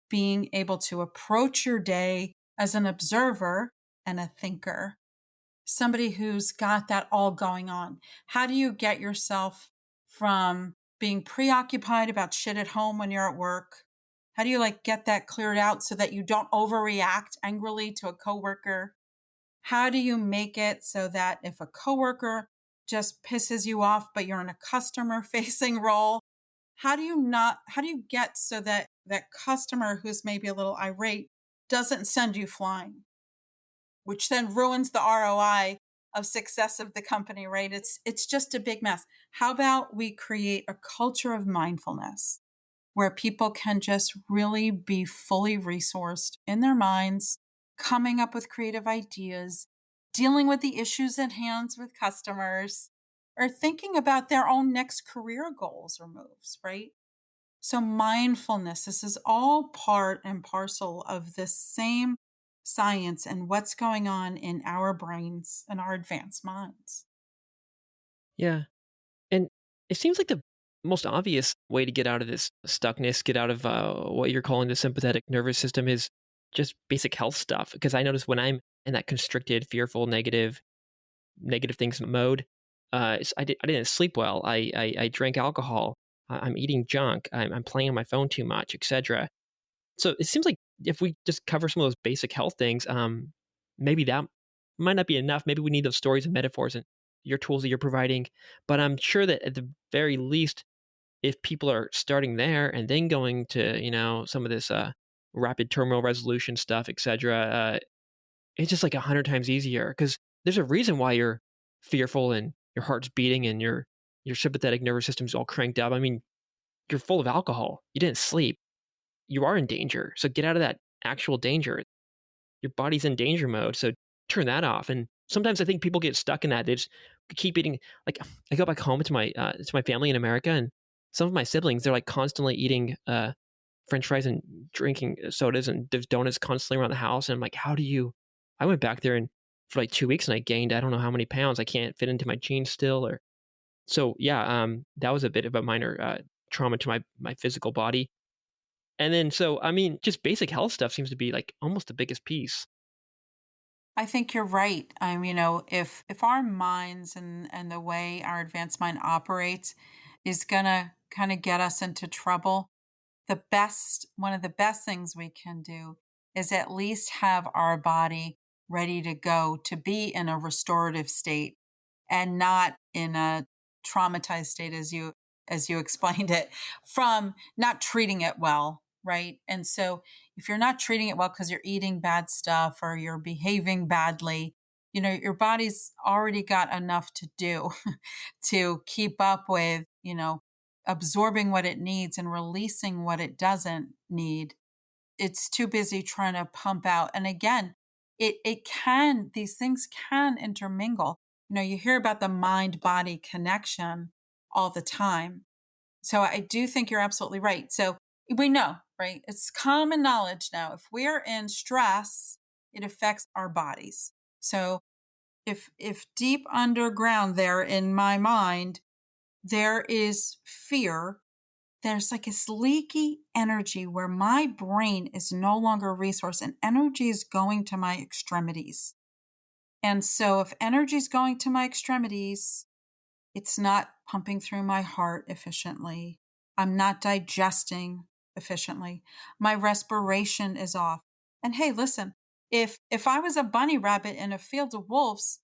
being able to approach your day as an observer and a thinker, somebody who's got that all going on. How do you get yourself from being preoccupied about shit at home when you're at work? How do you get that cleared out so that you don't overreact angrily to a coworker? How do you make it so that if a coworker just pisses you off, but you're in a customer facing role, how do you get so that that customer who's maybe a little irate doesn't send you flying, which then ruins the ROI of success of the company, right? It's just a big mess. How about we create a culture of mindfulness where people can just really be fully resourced in their minds, coming up with creative ideas, dealing with the issues at hand with customers, or thinking about their own next career goals or moves, right? So, mindfulness, this is all part and parcel of the same science and what's going on in our brains and our advanced minds. Yeah. And it seems like the most obvious way to get out of this stuckness, get out of what you're calling the sympathetic nervous system, is just basic health stuff. Because I notice when I'm in that constricted, fearful, negative things mode, I didn't sleep well. I drank alcohol. I'm eating junk. I'm playing on my phone too much, etc. So it seems like if we just cover some of those basic health things, maybe that might not be enough. Maybe we need those stories and metaphors and your tools that you're providing. But I'm sure that at the very least, if people are starting there and then going to, some of this rapid turmoil resolution stuff, etc., it's just like 100 times easier, because there's a reason why you're fearful and your heart's beating and your sympathetic nervous system's all cranked up. I mean, you're full of alcohol. You didn't sleep. You are in danger. So get out of that actual danger. Your body's in danger mode. So turn that off. And sometimes I think people get stuck in that. They just keep eating. Like, I go back home to my family in America, and some of my siblings, they're like constantly eating French fries and drinking sodas, and there's donuts constantly around the house. And I'm like, I went back there and for like 2 weeks and I gained, I don't know how many pounds. I can't fit into my jeans still. Or so, yeah. That was a bit of a minor trauma to my physical body. And then, so, I mean, just basic health stuff seems to be like almost the biggest piece. I think you're right. If our minds and the way our advanced mind operates is gonna kind of get us into trouble, one of the best things we can do is at least have our body ready to go, to be in a restorative state and not in a traumatized state, as you explained it, from not treating it well, right? And so if you're not treating it well because you're eating bad stuff or you're behaving badly, your body's already got enough to do to keep up with, absorbing what it needs and releasing what it doesn't need. It's too busy trying to pump out. And again, these things can intermingle. You hear about the mind body connection all the time. So I do think you're absolutely right. So we know, right? It's common knowledge now. If we are in stress, it affects our bodies. So if deep underground there in my mind, there is fear, there's like this leaky energy where my brain is no longer a resource and energy is going to my extremities. And so if energy is going to my extremities, it's not pumping through my heart efficiently. I'm not digesting efficiently. My respiration is off. And hey, listen, if I was a bunny rabbit in a field of wolves,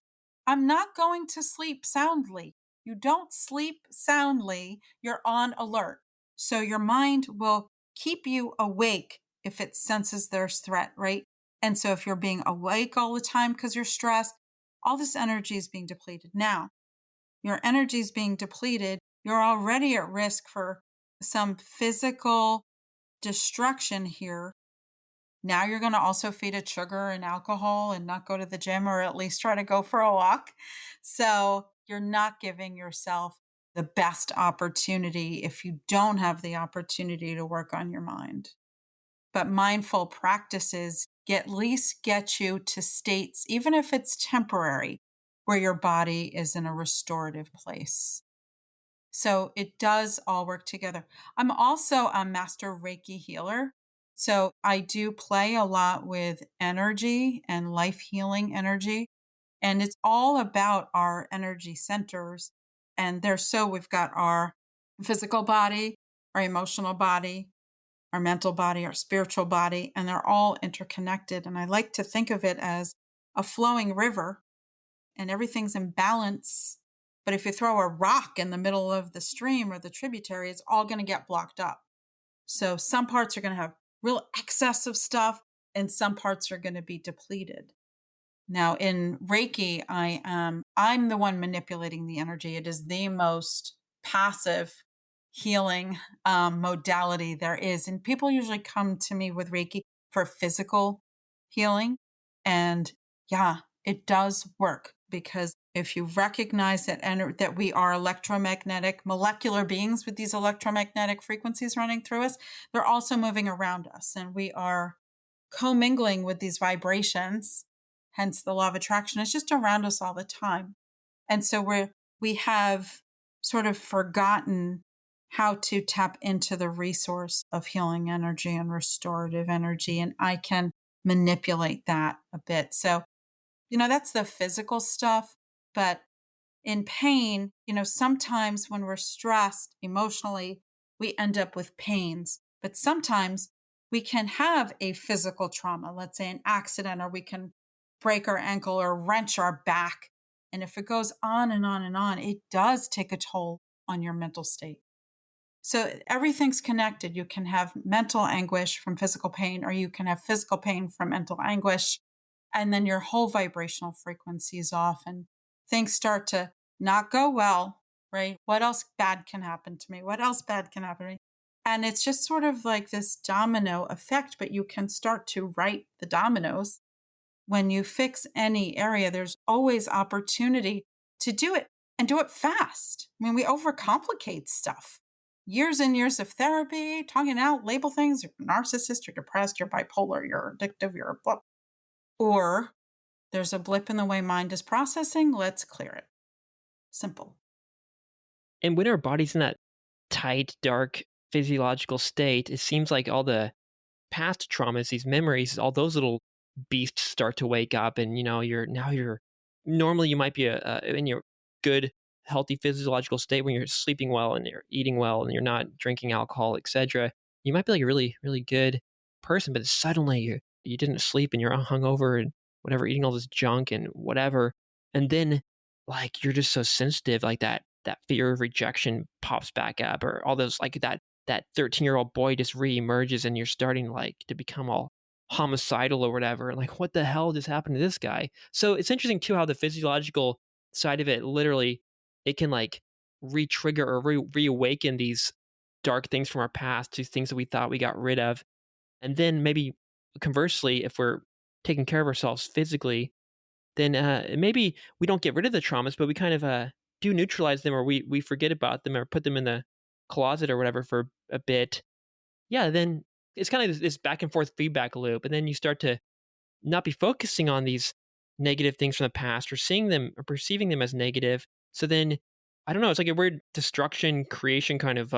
I'm not going to sleep soundly. You don't sleep soundly, you're on alert. So your mind will keep you awake if it senses there's threat, right? And so if you're being awake all the time because you're stressed, all this energy is being depleted. Now, your energy is being depleted, you're already at risk for some physical destruction here. Now you're going to also feed it sugar and alcohol and not go to the gym or at least try to go for a walk. So you're not giving yourself the best opportunity if you don't have the opportunity to work on your mind. But mindful practices at least get you to states, even if it's temporary, where your body is in a restorative place. So it does all work together. I'm also a master Reiki healer. So I do play a lot with energy and life healing energy. And it's all about our energy centers. And we've got our physical body, our emotional body, our mental body, our spiritual body, and they're all interconnected. And I like to think of it as a flowing river and everything's in balance. But if you throw a rock in the middle of the stream or the tributary, it's all going to get blocked up. So some parts are going to have real excess of stuff and some parts are going to be depleted. Now in Reiki, I'm the one manipulating the energy. It is the most passive healing modality there is. And people usually come to me with Reiki for physical healing. And yeah, it does work because if you recognize that we are electromagnetic molecular beings with these electromagnetic frequencies running through us, they're also moving around us and we are commingling with these vibrations, hence the law of attraction. It's just around us all the time. And so we have sort of forgotten how to tap into the resource of healing energy and restorative energy. And I can manipulate that a bit. So, that's the physical stuff. But in pain, sometimes when we're stressed emotionally, we end up with pains. But sometimes we can have a physical trauma, let's say an accident, or we can break our ankle or wrench our back. And if it goes on and on and on, it does take a toll on your mental state. So everything's connected. You can have mental anguish from physical pain, or you can have physical pain from mental anguish. And then your whole vibrational frequency is off and things start to not go well, right? What else bad can happen to me? What else bad can happen to me? And it's just sort of like this domino effect, but you can start to write the dominoes. When you fix any area, there's always opportunity to do it and do it fast. I mean, we overcomplicate stuff. Years and years of therapy, talking out, label things, you're narcissist, you're depressed, you're bipolar, you're addictive, you're blah. Or there's a blip in the way mind is processing, let's clear it. Simple. And when our body's in that tight, dark physiological state, it seems like all the past traumas, these memories, all those little beasts start to wake up, and you're normally you might be in your good, healthy physiological state when you're sleeping well and you're eating well and you're not drinking alcohol, etc. You might be like a really, really good person, but suddenly you didn't sleep and you're hungover and whatever, eating all this junk and whatever, and then like you're just so sensitive, like that fear of rejection pops back up, or all those like that 13-year-old boy just reemerges and you're starting like to become all homicidal or whatever. Like, what the hell just happened to this guy? So it's interesting too how the physiological side of it literally it can like re-trigger or reawaken these dark things from our past to things that we thought we got rid of. And then maybe conversely, if we're taking care of ourselves physically, then maybe we don't get rid of the traumas, but we kind of do neutralize them, or we forget about them or put them in the closet or whatever for a bit. Yeah, then it's kind of this back and forth feedback loop. And then you start to not be focusing on these negative things from the past or seeing them or perceiving them as negative. So then, I don't know, it's like a weird destruction creation kind of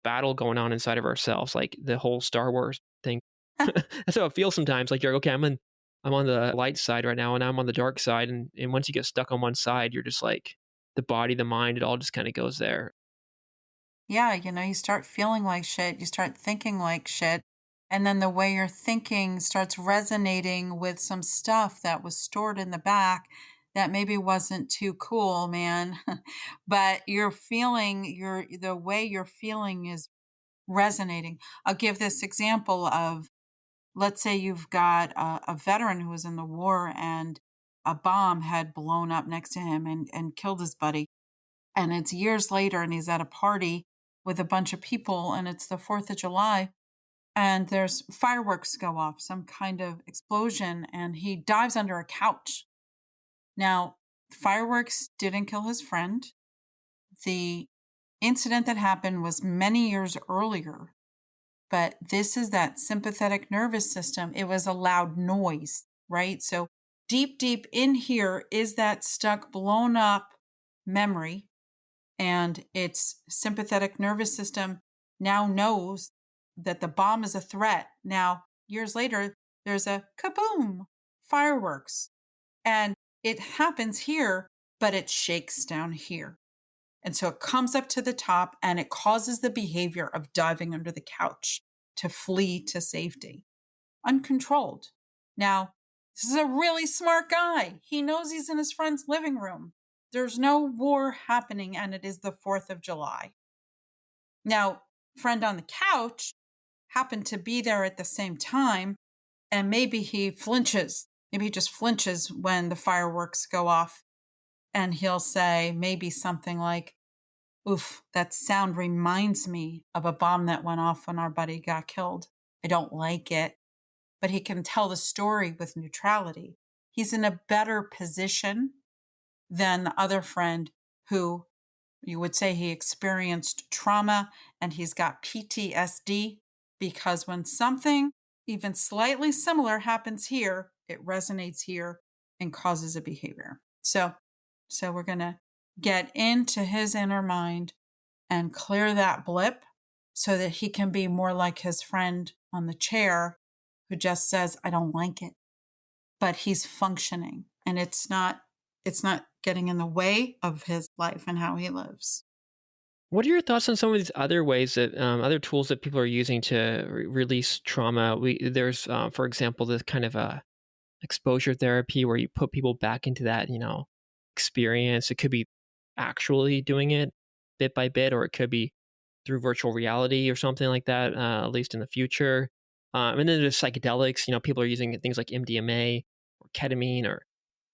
battle going on inside of ourselves, like the whole Star Wars thing. That's how it feels sometimes. Like you're like, okay, I'm on the light side right now, and I'm on the dark side, and once you get stuck on one side, you're just like the body, the mind, it all just kind of goes there. Yeah, you start feeling like shit, you start thinking like shit, and then the way you're thinking starts resonating with some stuff that was stored in the back that maybe wasn't too cool, man. But the way you're feeling is resonating. I'll give this example of, let's say you've got a veteran who was in the war and a bomb had blown up next to him and killed his buddy. And it's years later and he's at a party with a bunch of people and it's the 4th of July and there's fireworks go off, some kind of explosion, and he dives under a couch. Now, fireworks didn't kill his friend. The incident that happened was many years earlier, but this is that sympathetic nervous system. It was a loud noise, right? So deep, deep in here is that stuck, blown up memory, and its sympathetic nervous system now knows that the bomb is a threat. Now, years later, there's a kaboom, fireworks, and it happens here, but it shakes down here. And so it comes up to the top and it causes the behavior of diving under the couch to flee to safety, uncontrolled. Now, this is a really smart guy. He knows he's in his friend's living room. There's no war happening, and it is the 4th of July. Now, friend on the couch happened to be there at the same time, and maybe he flinches. Maybe he just flinches when the fireworks go off, and he'll say maybe something like, "Oof, that sound reminds me of a bomb that went off when our buddy got killed. I don't like it." But he can tell the story with neutrality. He's in a better position than the other friend who you would say he experienced trauma and he's got PTSD, because when something even slightly similar happens here, it resonates here and causes a behavior. So we're going to get into his inner mind and clear that blip so that he can be more like his friend on the chair who just says, I don't like it, but he's functioning and it's not getting in the way of his life and how he lives. What are your thoughts on some of these other ways that other tools that people are using to release trauma? There's, for example, this kind of exposure therapy where you put people back into that, experience. It could be actually doing it bit by bit, or it could be through virtual reality or something like that, at least in the future. And then there's psychedelics. People are using things like MDMA or ketamine or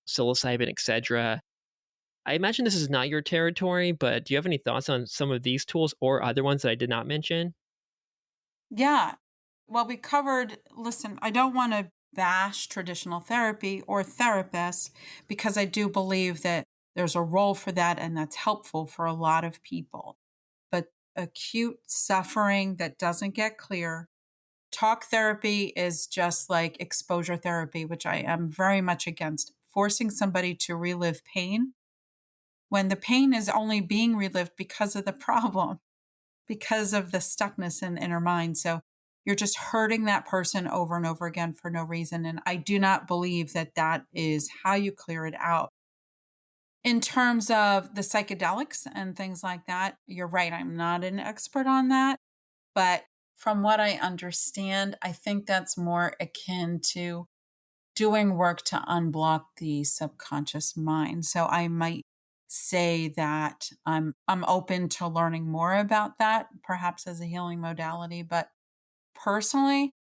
psilocybin, etc. I imagine this is not your territory, but do you have any thoughts on some of these tools or other ones that I did not mention? Yeah. Well, we covered, listen, I don't want to bash traditional therapy or therapists because I do believe that there's a role for that and that's helpful for a lot of people. But acute suffering that doesn't get clear, talk therapy is just like exposure therapy, which I am very much against. Forcing somebody to relive pain when the pain is only being relived because of the problem, because of the stuckness in the inner mind. So you're just hurting that person over and over again for no reason. And I do not believe that that is how you clear it out. In terms of the psychedelics and things like that, you're right. I'm not an expert on that. But from what I understand, I think that's more akin to doing work to unblock the subconscious mind. So I might say that I'm open to learning more about that, perhaps as a healing modality. But personally,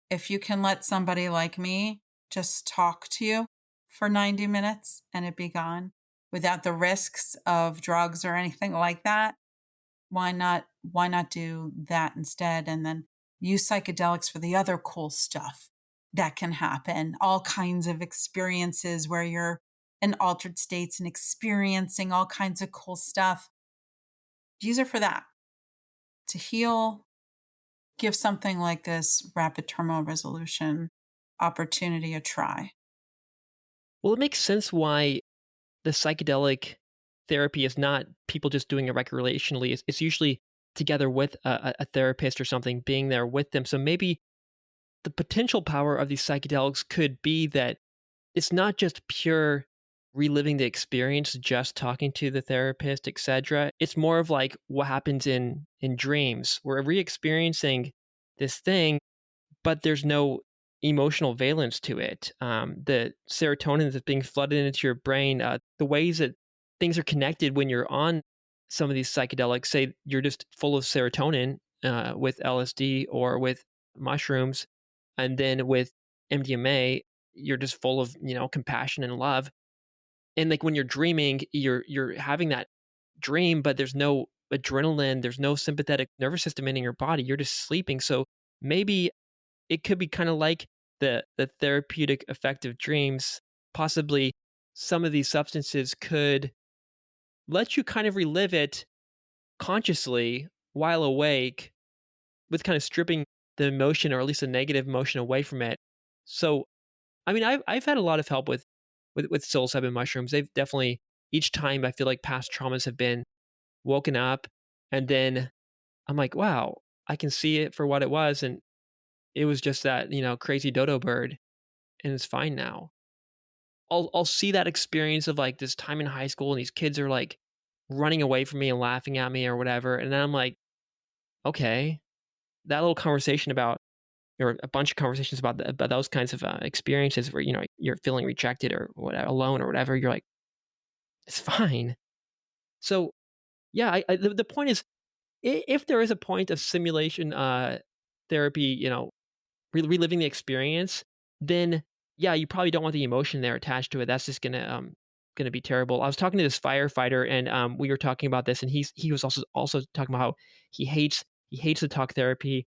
if you can let somebody like me just talk to you for 90 minutes and it be gone without the risks of drugs or anything like that, why not do that instead and then use psychedelics for the other cool stuff that can happen, all kinds of experiences where you're in altered states and experiencing all kinds of cool stuff. Use it for that, to heal. Give something like this rapid turmoil resolution opportunity a try. Well, it makes sense why the psychedelic therapy is not people just doing it recreationally. It's usually together with a therapist or something, being there with them. So maybe the potential power of these psychedelics could be that it's not just pure reliving the experience, just talking to the therapist, etc. It's more of like what happens in dreams. We're re-experiencing this thing, but there's no emotional valence to it. The serotonin that's being flooded into your brain, the ways that things are connected when you're on some of these psychedelics, say you're just full of serotonin with LSD or with mushrooms, and then with MDMA, you're just full of compassion and love. And like when you're dreaming, you're having that dream, but there's no adrenaline, there's no sympathetic nervous system in your body. You're just sleeping. So maybe it could be kind of like the therapeutic effect of dreams. Possibly some of these substances could let you kind of relive it consciously while awake, with kind of stripping the emotion or at least a negative emotion away from it. So, I mean, I've had a lot of help with psilocybin mushrooms. They've definitely, each time I feel like past traumas have been woken up, and then I'm like, wow, I can see it for what it was, and it was just that crazy dodo bird, and it's fine now. I'll see that experience of like this time in high school, and these kids are like running away from me and laughing at me or whatever, and then I'm like, okay, that little conversation about, or a bunch of conversations about those kinds of experiences where you're feeling rejected or whatever, alone or whatever. You're like, it's fine. So yeah, the point is, if there is a point of simulation therapy, reliving the experience, then yeah, you probably don't want the emotion there attached to it. That's just gonna be terrible. I was talking to this firefighter, and we were talking about this, and he was also talking about how he hates the talk therapy.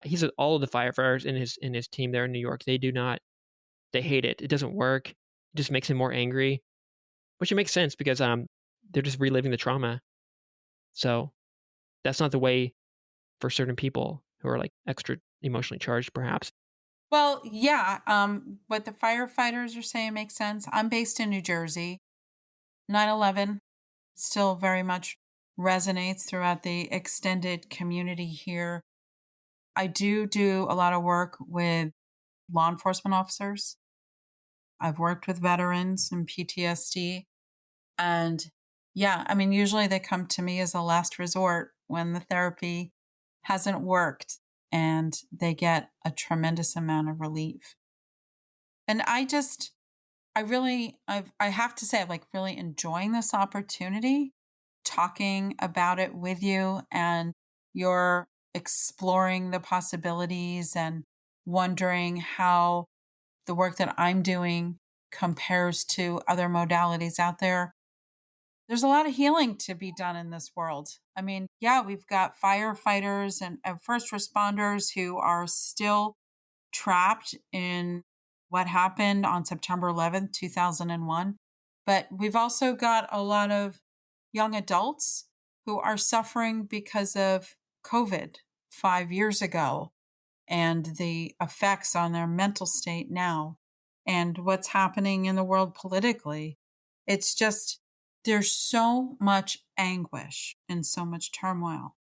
He said all of the firefighters in his team there in New York, they hate it. It doesn't work. It just makes him more angry, which it makes sense because they're just reliving the trauma. So that's not the way for certain people who are like extra emotionally charged, perhaps. Well, yeah, what the firefighters are saying makes sense. I'm based in New Jersey. 9/11 still very much resonates throughout the extended community here. I do a lot of work with law enforcement officers. I've worked with veterans and PTSD. And yeah, I mean, usually they come to me as a last resort when the therapy hasn't worked, and they get a tremendous amount of relief. And I have to say, I'm like really enjoying this opportunity, talking about it with you, and you're exploring the possibilities and wondering how the work that I'm doing compares to other modalities out there. There's a lot of healing to be done in this world. I mean, yeah, we've got firefighters and first responders who are still trapped in what happened on September 11th, 2001. But we've also got a lot of young adults who are suffering because of COVID 5 years ago and the effects on their mental state now and what's happening in the world politically. It's just, there's so much anguish and so much turmoil.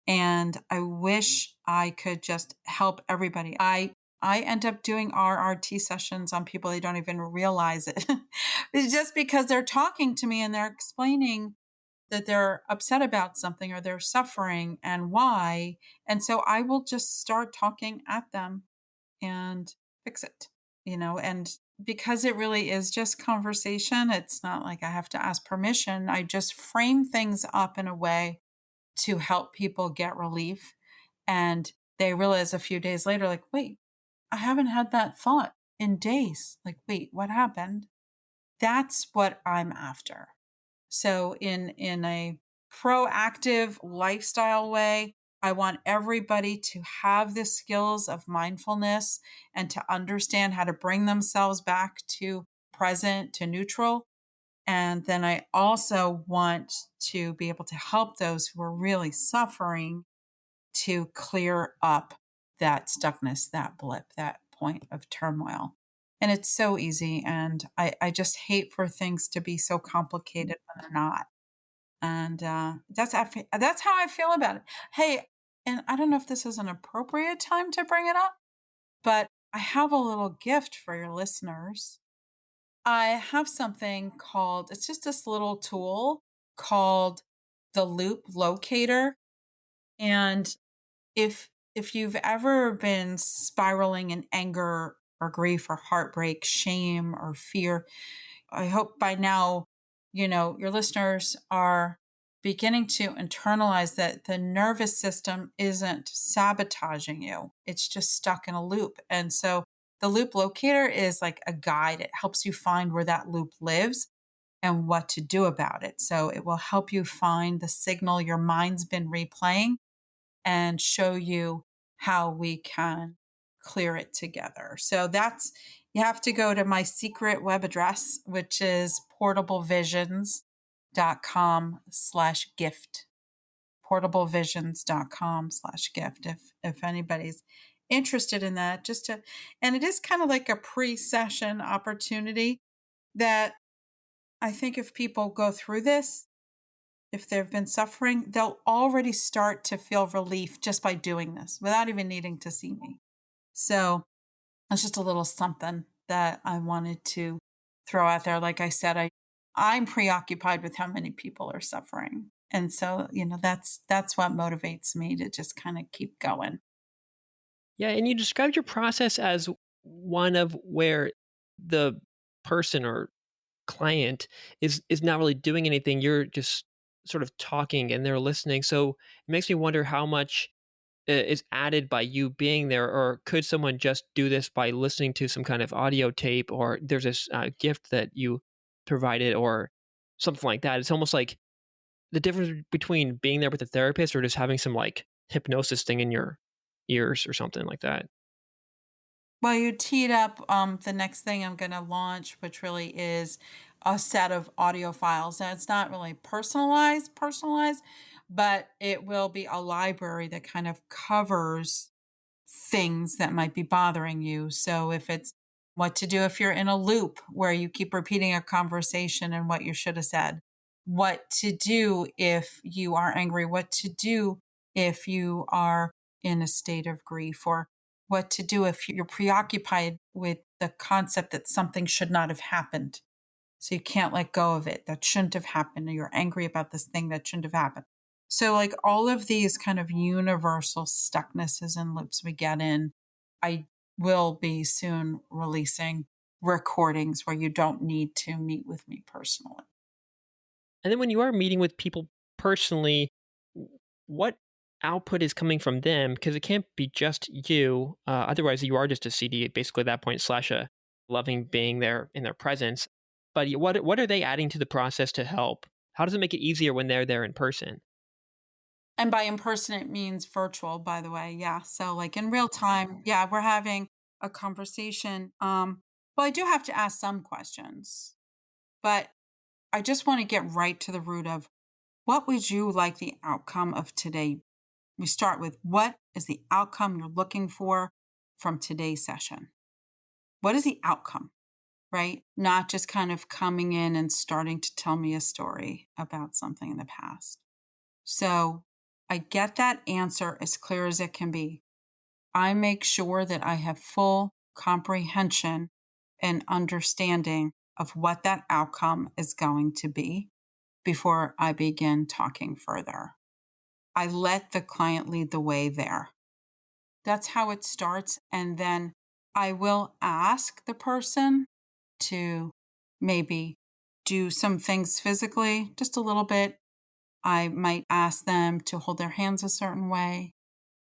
And I wish I could just help everybody. I end up doing RRT sessions on people, they don't even realize it. It's just because they're talking to me and they're explaining that they're upset about something or they're suffering and why. And so I will just start talking at them and fix it, and because it really is just conversation, it's not like I have to ask permission. I just frame things up in a way to help people get relief. And they realize a few days later, like, wait, I haven't had that thought in days. Like, wait, what happened? That's what I'm after. So in a proactive lifestyle way, I want everybody to have the skills of mindfulness and to understand how to bring themselves back to present, to neutral. And then I also want to be able to help those who are really suffering to clear up that stuckness, that blip, that point of turmoil. And it's so easy. And I just hate for things to be so complicated when they're not. And that's how I feel about it. Hey, and I don't know if this is an appropriate time to bring it up, but I have a little gift for your listeners. I have something called, it's just this little tool called the Loop Locator. And if you've ever been spiraling in anger or grief or heartbreak, shame or fear, I hope by now, your listeners are beginning to internalize that the nervous system isn't sabotaging you. It's just stuck in a loop. And so the loop locator is like a guide. It helps you find where that loop lives and what to do about it. So it will help you find the signal your mind's been replaying and show you how we can clear it together. So you have to go to my secret web address, which is portablevisions.com/gift. Portablevisions.com/gift. If anybody's interested in that, and it is kind of like a pre-session opportunity that I think if people go through this, if they've been suffering, they'll already start to feel relief just by doing this without even needing to see me. So it's just a little something that I wanted to throw out there. Like I said, I'm preoccupied with how many people are suffering. And so, that's what motivates me to just kind of keep going. Yeah, and you described your process as one of where the person or client is not really doing anything. You're just sort of talking and they're listening. So it makes me wonder how much is added by you being there, or could someone just do this by listening to some kind of audio tape, or there's this gift that you provided, or something like that. It's almost like the difference between being there with a therapist or just having some like hypnosis thing in your ears or something like that. Well, you teed up the next thing I'm going to launch, which really is a set of audio files. And it's not really personalized, but it will be a library that kind of covers things that might be bothering you. So if it's what to do if you're in a loop where you keep repeating a conversation and what you should have said, what to do if you are angry, what to do if you are in a state of grief, or what to do if you're preoccupied with the concept that something should not have happened. So you can't let go of it. That shouldn't have happened. Or you're angry about this thing that shouldn't have happened. So, like all of these kind of universal stucknesses and loops we get in, I will be soon releasing recordings where you don't need to meet with me personally. And then when you are meeting with people personally, what output is coming from them? Because it can't be just you. Otherwise, you are just a CD, basically at that point, slash a loving being there in their presence. But what are they adding to the process to help? How does it make it easier when they're there in person? And by in person, it means virtual, by the way. Yeah. So, like in real time, yeah, we're having a conversation. Well, I do have to ask some questions, but I just want to get right to the root of what would you like the outcome of today? We start with what is the outcome you're looking for from today's session? What is the outcome, right? Not just kind of coming in and starting to tell me a story about something in the past. So I get that answer as clear as it can be. I make sure that I have full comprehension and understanding of what that outcome is going to be before I begin talking further. I let the client lead the way there. That's how it starts. And then I will ask the person to maybe do some things physically, just a little bit. I might ask them to hold their hands a certain way.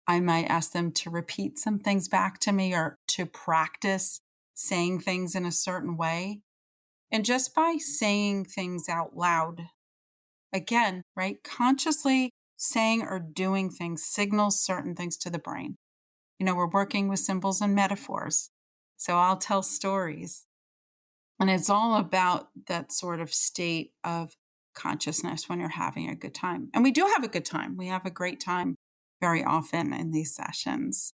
I might ask them to repeat some things back to me or to practice saying things in a certain way. And just by saying things out loud, again, right, consciously saying or doing things signals certain things to the brain. We're working with symbols and metaphors. So I'll tell stories. And it's all about that sort of state of consciousness when you're having a good time. And we do have a good time. We have a great time very often in these sessions.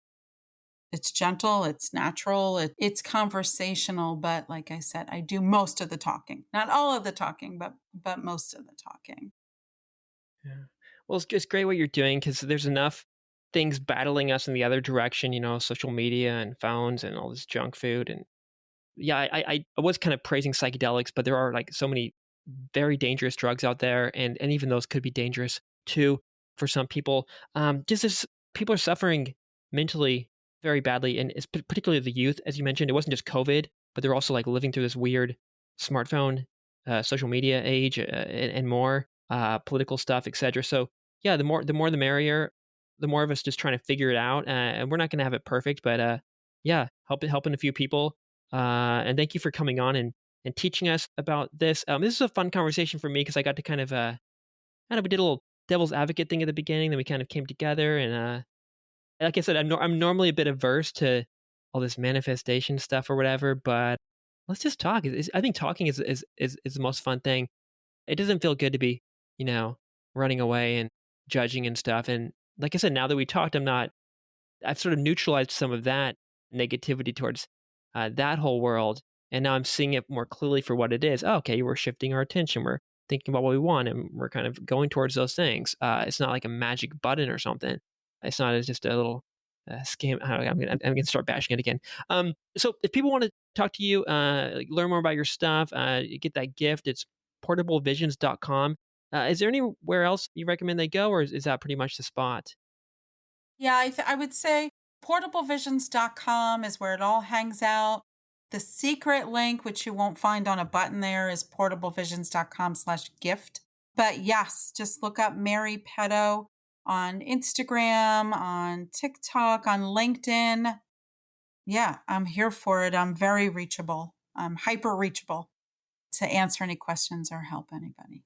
It's gentle, it's natural, it's conversational, but like I said, I do most of the talking. Not all of the talking, but most of the talking. Yeah. Well, it's great what you're doing because there's enough things battling us in the other direction, social media and phones and all this junk food. And yeah, I was kind of praising psychedelics, but there are like so many very dangerous drugs out there, and even those could be dangerous too for some people. Just as people are suffering mentally very badly, and it's particularly the youth, as you mentioned, it wasn't just COVID, but they're also like living through this weird smartphone, social media age, and more political stuff, etc. So yeah, the more the merrier. The more of us just trying to figure it out, and we're not going to have it perfect, but yeah, helping a few people. And thank you for coming on and teaching us about this. This is a fun conversation for me because I got to we did a little devil's advocate thing at the beginning, then we kind of came together, and like I said, I'm normally a bit averse to all this manifestation stuff or whatever, but let's just talk. I think talking is the most fun thing. It doesn't feel good to be, you know, running away and judging and stuff. And like I said, now that we talked, I've sort of neutralized some of that negativity towards that whole world, and now I'm seeing it more clearly for what it is. Oh, okay, we're shifting our attention. We're thinking about what we want, and we're kind of going towards those things. It's not like a magic button or something. It's not just a little scam. I'm gonna start bashing it again. So if people want to talk to you, like learn more about your stuff, get that gift, it's portablevisions.com. Is there anywhere else you recommend they go, or is that pretty much the spot? Yeah, I would say portablevisions.com is where it all hangs out. The secret link, which you won't find on a button there, is portablevisions.com/gift. But yes, just look up Mary Petto on Instagram, on TikTok, on LinkedIn. Yeah, I'm here for it. I'm very reachable. I'm hyper reachable to answer any questions or help anybody.